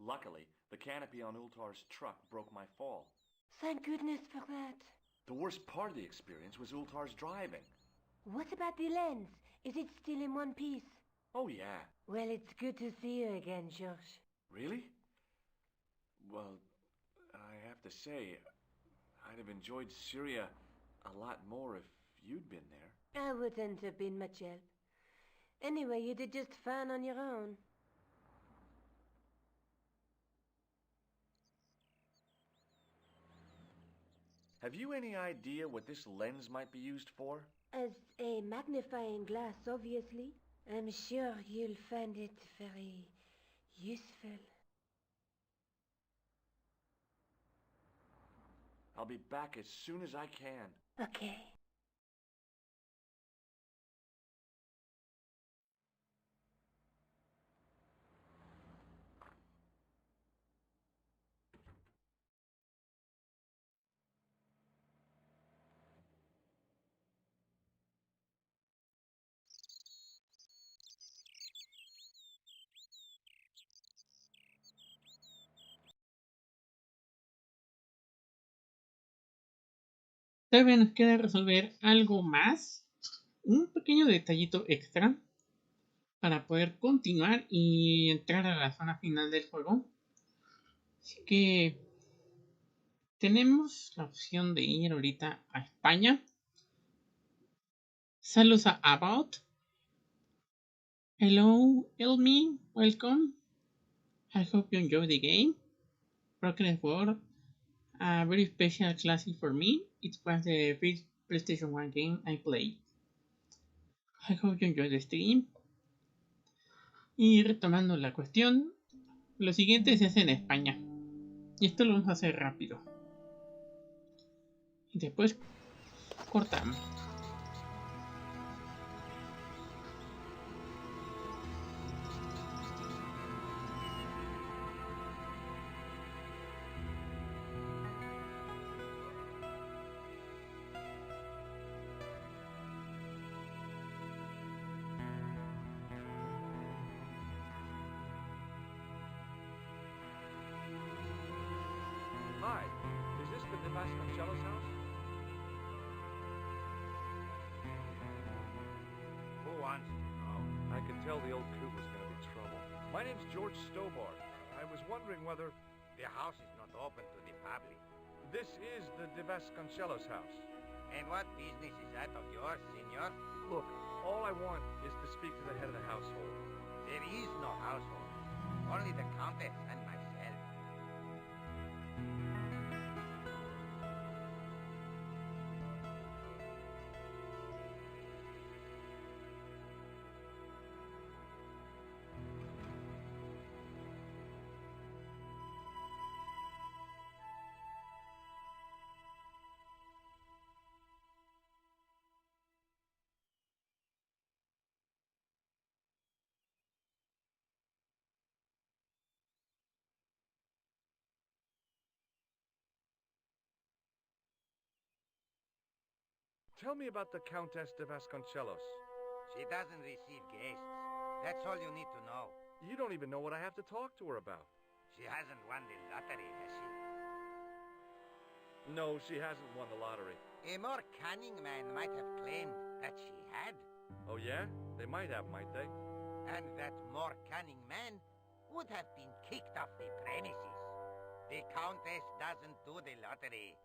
Luckily, the canopy on Ultar's truck broke my fall. Thank goodness for that. The worst part of the experience was Ultar's driving. What about the lens? Is it still in one piece? Oh, yeah. Well, it's good to see you again, George. Really? Well, I have to say, I'd have enjoyed Syria a lot more if you'd been there. I wouldn't have been much help. Anyway, you did just fine on your own. Have you any idea what this lens might be used for? As a magnifying glass, obviously. I'm sure you'll find it very useful. I'll be back as soon as I can. Okay. Todavía nos queda resolver algo más, un pequeño detallito extra para poder continuar y entrar a la zona final del juego. Así que tenemos la opción de ir ahorita a España. Saludos a About. Hello, Elmi, welcome. I hope you enjoy the game. Broken Sword, a very special classic for me. It was the first PlayStation 1 game I played. I hope you enjoy the stream. Y retomando la cuestión, lo siguiente se hace en España. Y esto lo vamos a hacer rápido. Y después cortamos. Hi, is this the Vasconcelos house? Who wants to know? I could tell the old coot was going to be trouble. My name's George Stobart. I was wondering whether... The house is not open to the public. This is the De Vasconcelos house. And what business is that of yours, senor? Look, all I want is to speak to the head of the household. There is no household. Only the countess and myself. Tell me about the Countess de Vasconcelos. She doesn't receive guests. That's all you need to know. You don't even know what I have to talk to her about. She hasn't won the lottery, has she? No, she hasn't won the lottery. A more cunning man might have claimed that she had. Oh, yeah? They might have, might they? And that more cunning man would have been kicked off the premises. The Countess doesn't do the lottery.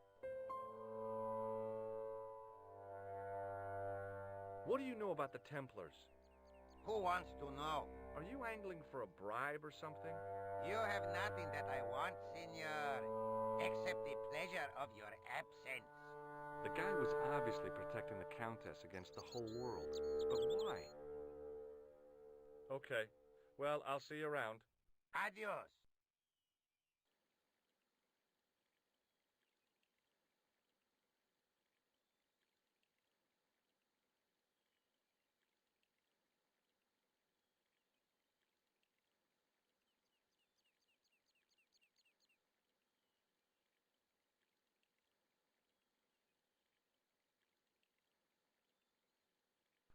What do you know about the Templars? Who wants to know? Are you angling for a bribe or something? You have nothing that I want, senor, except the pleasure of your absence. The guy was obviously protecting the Countess against the whole world. But why? Okay. Well, I'll see you around. Adios.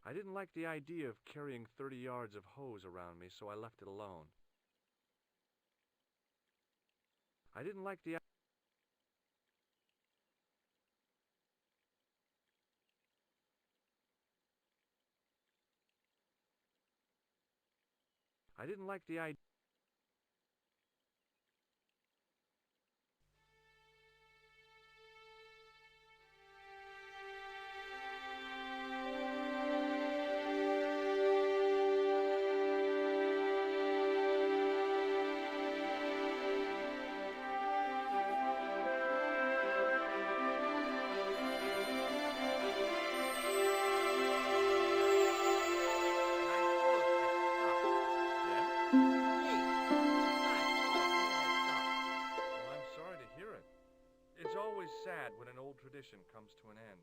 I didn't like the idea of carrying 30 yards of hose around me, so I left it alone. I didn't like the idea. Sad when an old tradition comes to an end.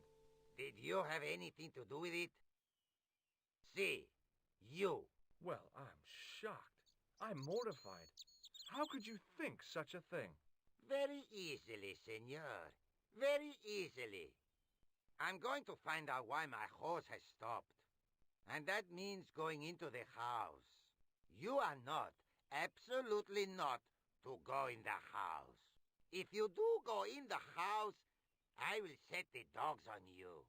Did you have anything to do with it? See, you. Well, I'm shocked. I'm mortified. How could you think such a thing? Very easily, senor. Very easily. I'm going to find out why my hose has stopped. And that means going into the house. You are not, absolutely not, to go in the house. If you do go in the house, I will set the dogs on you.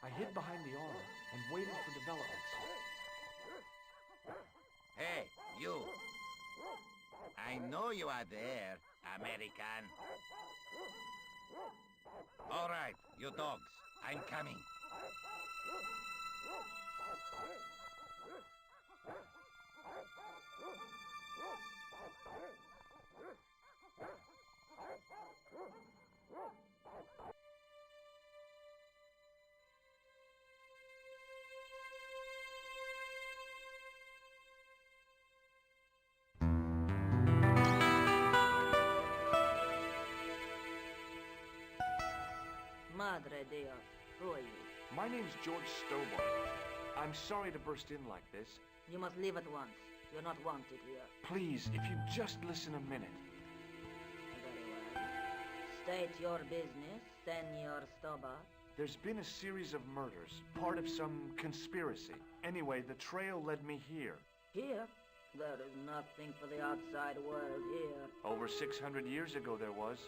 I hid behind the armor and waited for developments. Hey, you. I know you are there, American. All right, you dogs. I'm coming. Madre Dios, who are you? My name's George Stobart. I'm sorry to burst in like this. You must leave at once. You're not wanted here. Please, if you just listen a minute. Very well. State your business, Senor Stobart. There's been a series of murders, part of some conspiracy. Anyway, the trail led me here. Here? There is nothing for the outside world here. Over 600 years ago there was.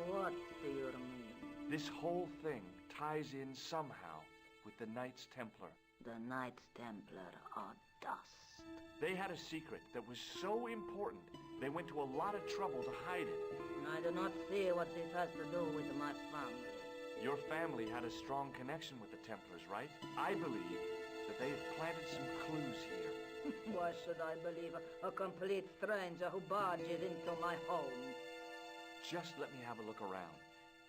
What do you mean? This whole thing ties in somehow with the Knights Templar. The Knights Templar are dust. They had a secret that was so important, they went to a lot of trouble to hide it. I do not see what this has to do with my family. Your family had a strong connection with the Templars, right? I believe that they have planted some clues here. Why should I believe a complete stranger who barges into my home? Just let me have a look around.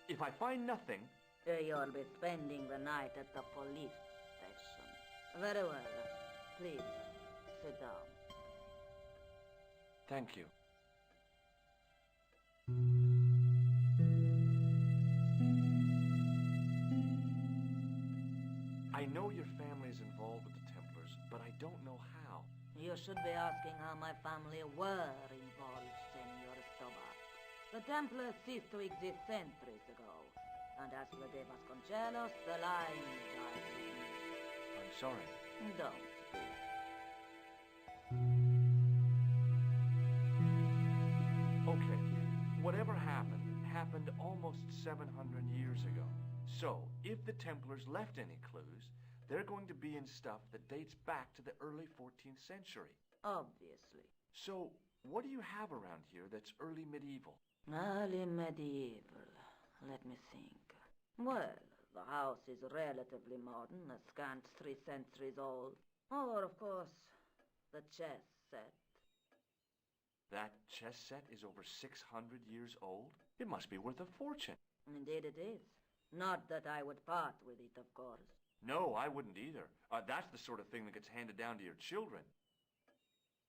If I find nothing, You'll be spending the night at the police station. Very well. Please, sit down. Thank you. I know your family is involved with the Templars, but I don't know how. You should be asking how my family were involved, Senor Stobart. The Templars ceased to exist centuries ago. And as for the Vasconcelos, the line died with me. I'm sorry. Don't be. Okay, whatever happened almost 700 years ago. So, if the Templars left any clues, they're going to be in stuff that dates back to the early 14th century. Obviously. So, what do you have around here that's early medieval? Early medieval. Let me think. Well, the house is relatively modern, a scant 3 centuries old. Or, of course, the chess set. That chess set is over 600 years old? It must be worth a fortune. Indeed it is. Not that I would part with it, of course. No, I wouldn't either. That's the sort of thing that gets handed down to your children.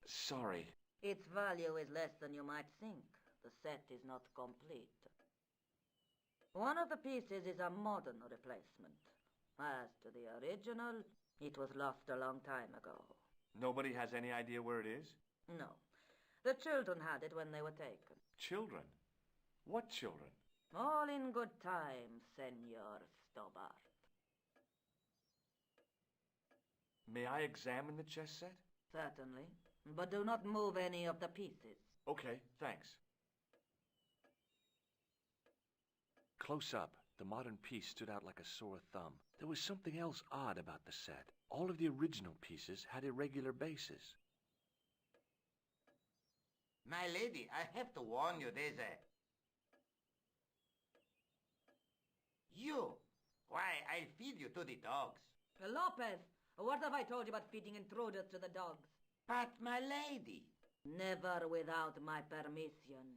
Sorry. Its value is less than you might think. The set is not complete. One of the pieces is a modern replacement. As to the original, it was lost a long time ago. Nobody has any idea where it is? No. The children had it when they were taken. Children? What children? All in good time, Senor Stobart. May I examine the chess set? Certainly. But do not move any of the pieces. Okay, thanks. Close up, the modern piece stood out like a sore thumb. There was something else odd about the set. All of the original pieces had irregular bases. My lady, I have to warn you, there's a... You! Why, I'll feed you to the dogs. Lopez, what have I told you about feeding intruders to the dogs? But, my lady... Never without my permission.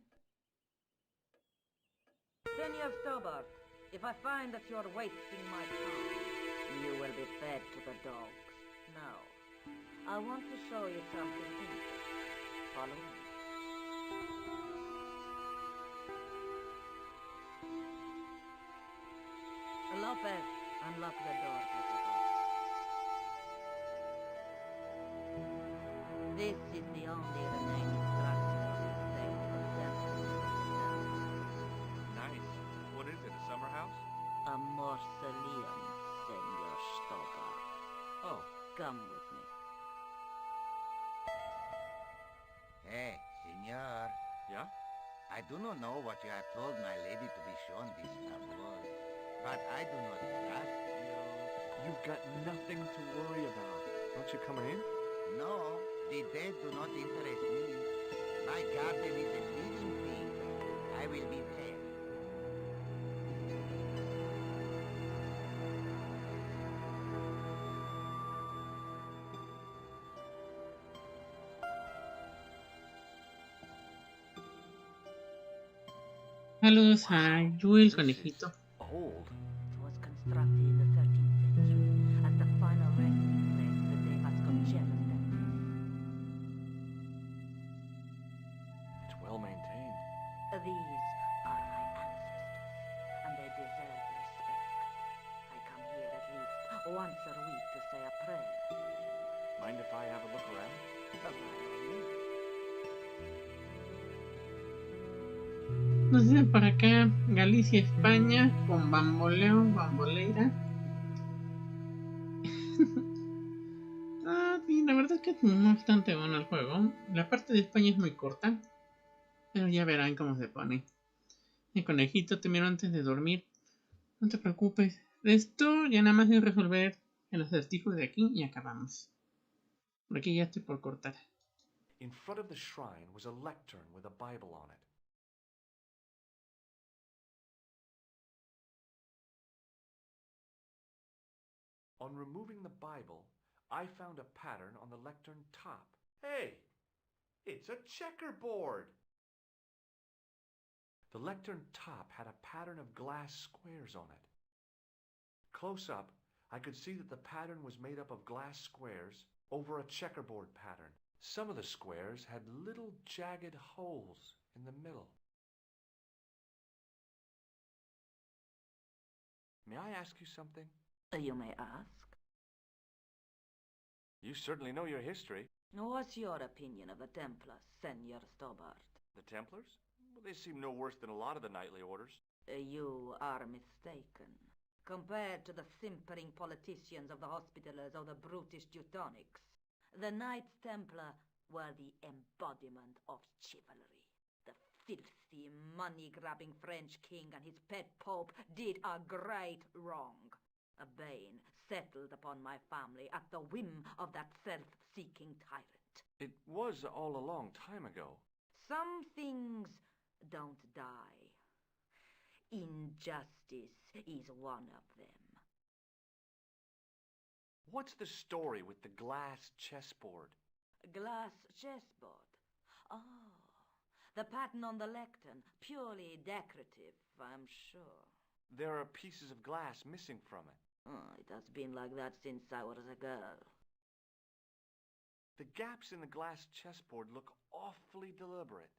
Senor Stobart, if I find that you're wasting my time, you will be fed to the dogs. Now, I want to show you something interesting. Follow me. Lopez, unlock the door, Pepper. This is the only remaining structure on the estate for centuries. Nice. What is it, a summer house? A mausoleum, Senor Stobart. Oh. Come with me. Hey, senor. Yeah? I do not know what you have told my lady to be shown this tableau, but I do not trust you. You've got nothing to worry about. Aren't you coming in? No, the dead do not interest me. My garden is a living thing. I will be there. Saludos a Yu el conejito. Old. It was constructed in the 13th century as the final resting place for the Vasconcelos Templars. It's well maintained. These are my ancestors, and they deserve respect. I come here at least once a week to say a prayer for them. Mind if I have a look around? By all means. Nos dicen por acá Galicia, España, con bamboleo, bamboleira. Y la verdad es que es bastante bueno el juego. La parte de España es muy corta, pero ya verán cómo se pone. El conejito te miro antes de dormir. No te preocupes. Esto ya nada más es resolver el acertijo de aquí y acabamos. Por aquí ya estoy por cortar. In front of the shrine was a lectern with a Bible on it. On removing the Bible, I found a pattern on the lectern top. Hey! It's a checkerboard! The lectern top had a pattern of glass squares on it. Close up, I could see that the pattern was made up of glass squares over a checkerboard pattern. Some of the squares had little jagged holes in the middle. May I ask you something? You may ask. You certainly know your history. What's your opinion of the Templars, Senor Stobart? The Templars? Well, they seem no worse than a lot of the knightly orders. You are mistaken. Compared to the simpering politicians of the Hospitallers or the brutish Teutonics, the Knights Templar were the embodiment of chivalry. The filthy, money-grabbing French king and his pet pope did a great wrong. A bane settled upon my family at the whim of that self-seeking tyrant. It was all a long time ago. Some things don't die. Injustice is one of them. What's the story with the glass chessboard? Glass chessboard? Oh, the pattern on the lectern, purely decorative, I'm sure. There are pieces of glass missing from it. Oh, it has been like that since I was a girl. The gaps in the glass chessboard look awfully deliberate.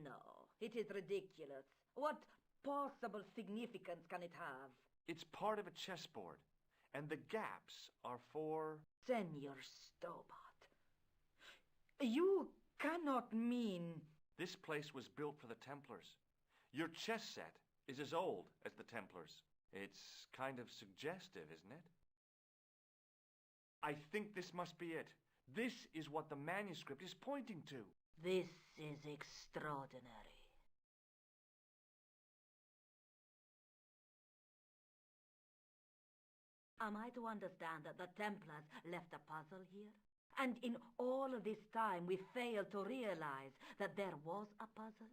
No, it is ridiculous. What possible significance can it have? It's part of a chessboard, and the gaps are for... Senor Stobart, you cannot mean... This place was built for the Templars. Your chess set is as old as the Templars. It's kind of suggestive, isn't it? I think this must be it. This is what the manuscript is pointing to. This is extraordinary. Am I to understand that the Templars left a puzzle here? And in all of this time we failed to realize that there was a puzzle?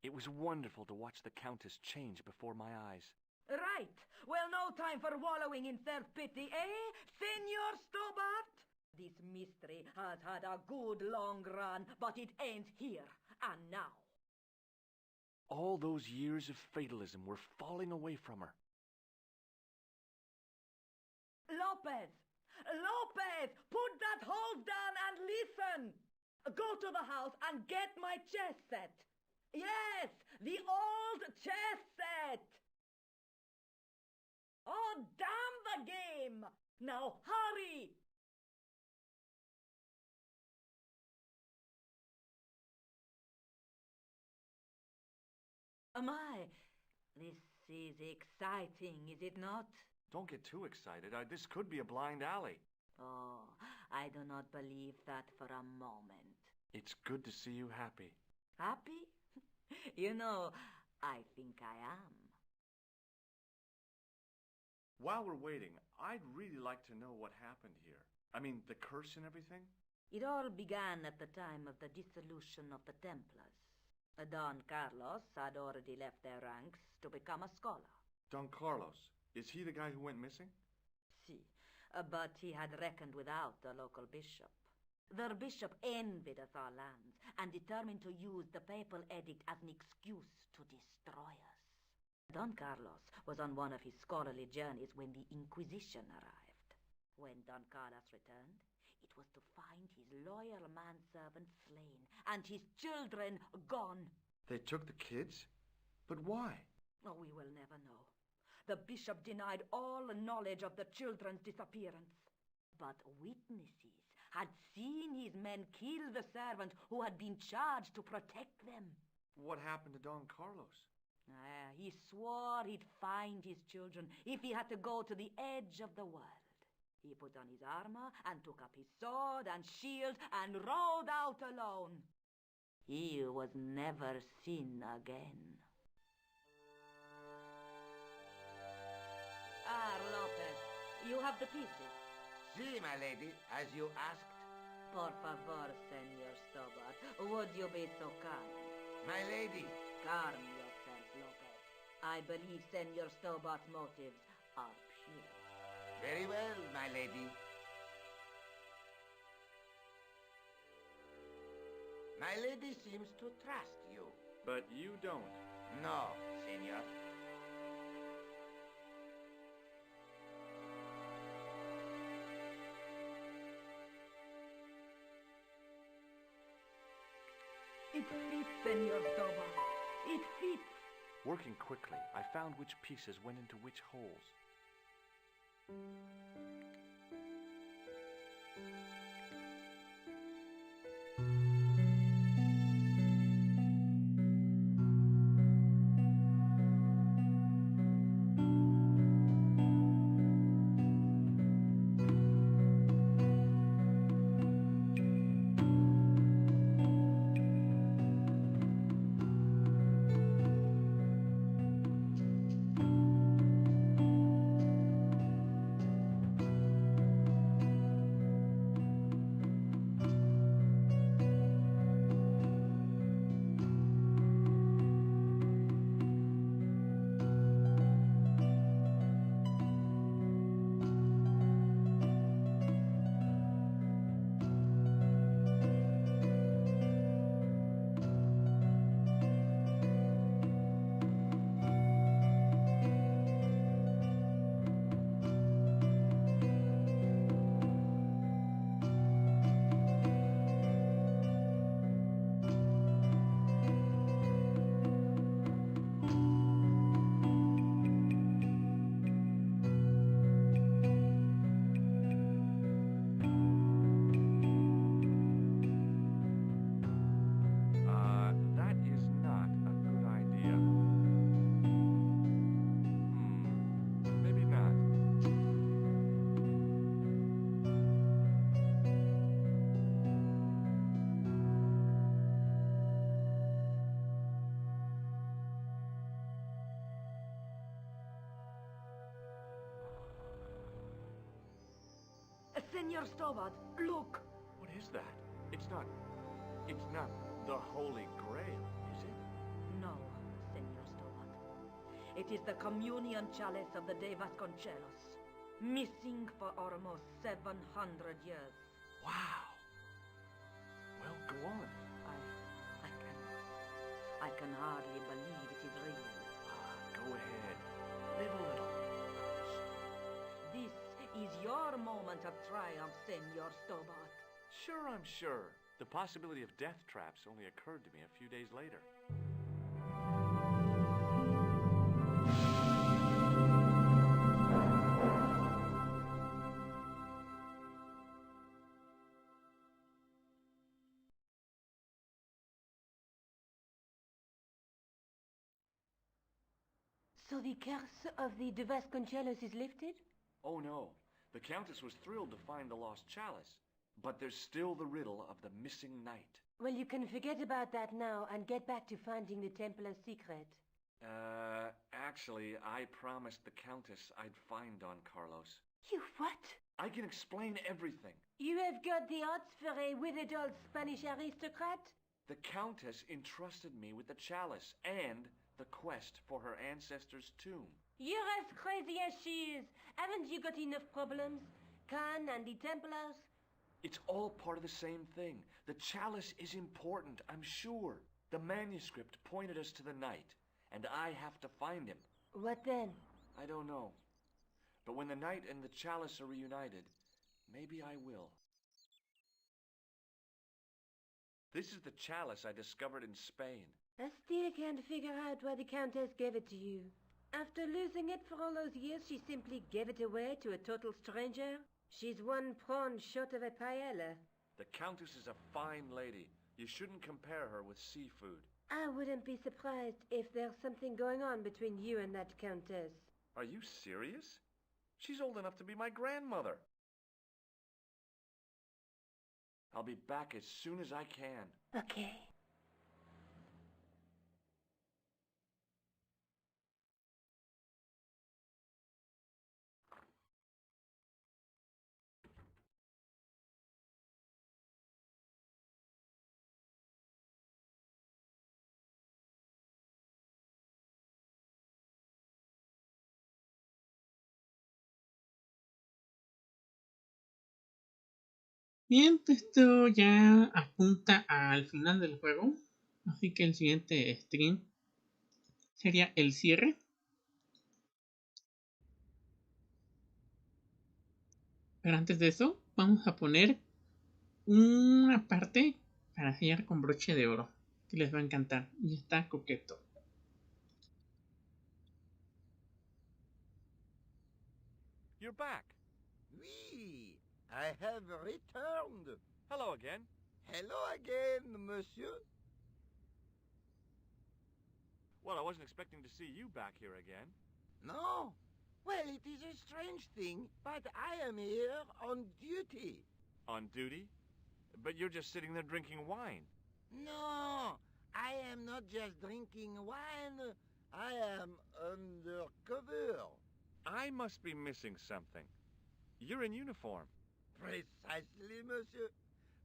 It was wonderful to watch the Countess change before my eyes. Right. Well, no time for wallowing in self-pity, eh, Senor Stobart? This mystery has had a good long run, but it ends here and now. All those years of fatalism were falling away from her. Lopez! Lopez! Put that hose down and listen! Go to the house and get my chess set. Yes, the old chess set! Oh, damn the game! Now hurry! My, this is exciting, is it not? Don't get too excited. This could be a blind alley. Oh, I do not believe that for a moment. It's good to see you happy. Happy? You know, I think I am. While we're waiting, I'd really like to know what happened here. I mean, the curse and everything? It all began at the time of the dissolution of the Templars. Don Carlos had already left their ranks to become a scholar. Don Carlos? Is he the guy who went missing? Si, but he had reckoned without the local bishop. Their bishop envied us our lands and determined to use the papal edict as an excuse to destroy us. Don Carlos was on one of his scholarly journeys when the Inquisition arrived. When Don Carlos returned, it was to find his loyal manservant slain and his children gone. They took the kids? But why? Oh, we will never know. The bishop denied all knowledge of the children's disappearance. But witnesses had seen his men kill the servant who had been charged to protect them. What happened to Don Carlos? He swore he'd find his children if he had to go to the edge of the world. He put on his armor and took up his sword and shield and rode out alone. He was never seen again. Lopez, you have the pieces? Si, my lady, as you asked. Por favor, Senor Stobart, would you be so kind? My lady. Calm yourself, Lopez. I believe Senor Stobart's motives are pure. Very well, my lady. My lady seems to trust you. But you don't. No, senor. It fits, Senor Stobart. It fits. Working quickly, I found which pieces went into which holes. That is not a good idea. Maybe not. Senor Stobart, look. What is that? It's not the Holy Grail, is it? No, Senor Stobart. It is the communion chalice of the De Vasconcelos, missing for almost 700 years. Wow. Well, go on. I can hardly believe it is real. Go ahead. Live a little. This is your moment of triumph, Senor Stobart. Sure, I'm sure. The possibility of death traps only occurred to me a few days later. So the curse of the De Vasconcelos is lifted? Oh no. The Countess was thrilled to find the lost chalice. But there's still the riddle of the missing knight. Well, you can forget about that now and get back to finding the Templar's secret. Actually, I promised the Countess I'd find Don Carlos. You what? I can explain everything. You have got the odds for a withered old Spanish aristocrat? The Countess entrusted me with the chalice and the quest for her ancestor's tomb. You're as crazy as she is. Haven't you got enough problems? Khan and the Templars? It's all part of the same thing. The chalice is important, I'm sure. The manuscript pointed us to the knight, and I have to find him. What then? I don't know. But when the knight and the chalice are reunited, maybe I will. This is the chalice I discovered in Spain. I still can't figure out why the Countess gave it to you. After losing it for all those years, she simply gave it away to a total stranger? She's one prawn short of a paella. The Countess is a fine lady. You shouldn't compare her with seafood. I wouldn't be surprised if there's something going on between you and that Countess. Are you serious? She's old enough to be my grandmother. I'll be back as soon as I can. Okay. Bien, esto ya apunta al final del juego, así que el siguiente stream sería el cierre. Pero antes de eso, vamos a poner una parte para sellar con broche de oro. que les va a encantar y está coqueto. You're back. Oui, I have returned. Hello again. Hello again, monsieur. Well, I wasn't expecting to see you back here again. No? Well, it is a strange thing, but I am here on duty. On duty? But you're just sitting there drinking wine. No, I am not just drinking wine. I am undercover. I must be missing something. You're in uniform. Precisely, monsieur.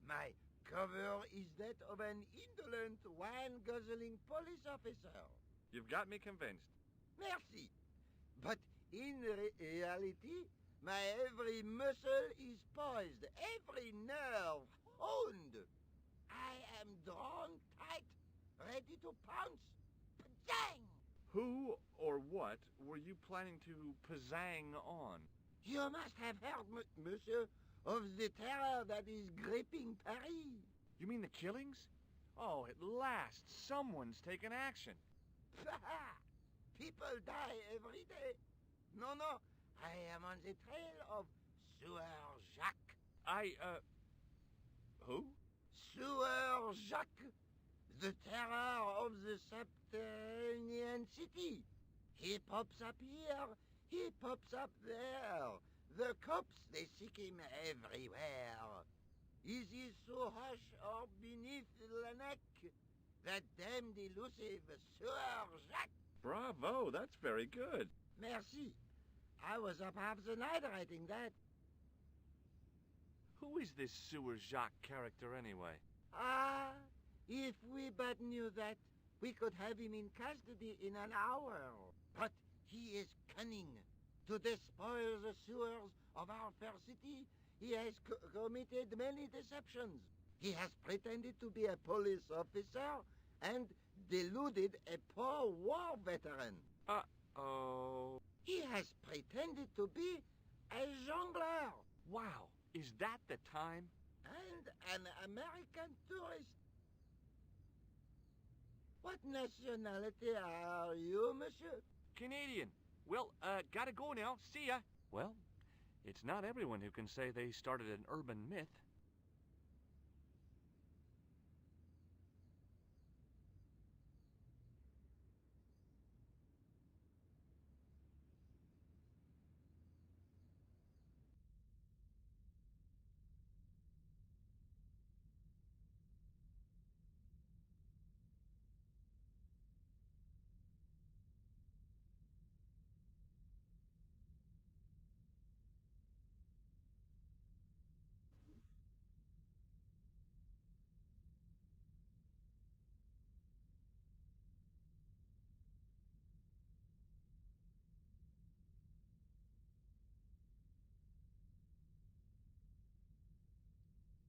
My cover is that of an indolent, wine-guzzling police officer. You've got me convinced. Merci. But in reality, my every muscle is poised, every nerve honed. I am drawn tight, ready to pounce. Pajang! Who or what were you planning to pizzang on? You must have heard, monsieur, of the terror that is gripping Paris. You mean the killings? Oh, at last, someone's taken action. People die every day. No, I am on the trail of Sieur Jacques. Who? Sieur Jacques, the terror of the subterranean city. He pops up here, he pops up there. The cops, they seek him everywhere. Is he so hush or beneath the neck? That damned elusive Sieur Jacques. Bravo, that's very good. Merci. I was up half the night writing that. Who is this Sieur Jacques character anyway? Ah, if we but knew that, we could have him in custody in an hour. But he is cunning. To despoil the sewers of our fair city, he has committed many deceptions. He has pretended to be a police officer and deluded a poor war veteran. Uh-oh. He has pretended to be a jongleur. Wow, is that the time? And an American tourist. What nationality are you, monsieur? Canadian. Well, gotta go now. See ya. Well, it's not everyone who can say they started an urban myth.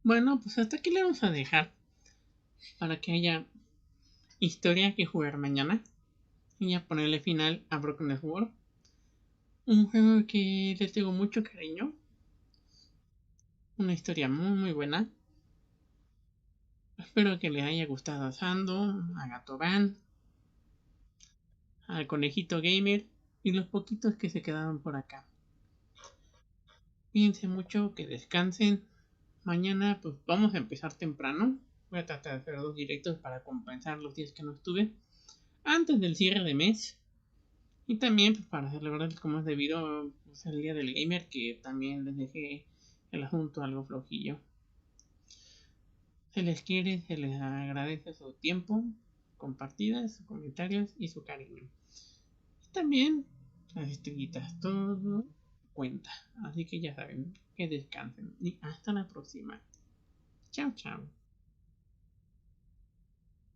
Bueno, pues hasta aquí le vamos a dejar para que haya historia que jugar mañana y ya ponerle final a Broken Sword, un juego que le tengo mucho cariño, una historia muy buena. Espero que les haya gustado a Sando, a Gato Van, al Conejito Gamer y los poquitos que se quedaron por acá. Cuídense mucho, que descansen. Mañana pues vamos a empezar temprano. Voy a tratar de hacer 2 directos para compensar los días que no estuve antes del cierre de mes. Y también pues, para celebrar como es debido pues, el día del gamer, que también les dejé el asunto algo flojillo. Se les quiere, se les agradece su tiempo, compartidas, sus comentarios y su cariño. Y también las estrellitas, todo cuenta. Así que ya saben, que descansen y hasta la próxima. Chao, chao.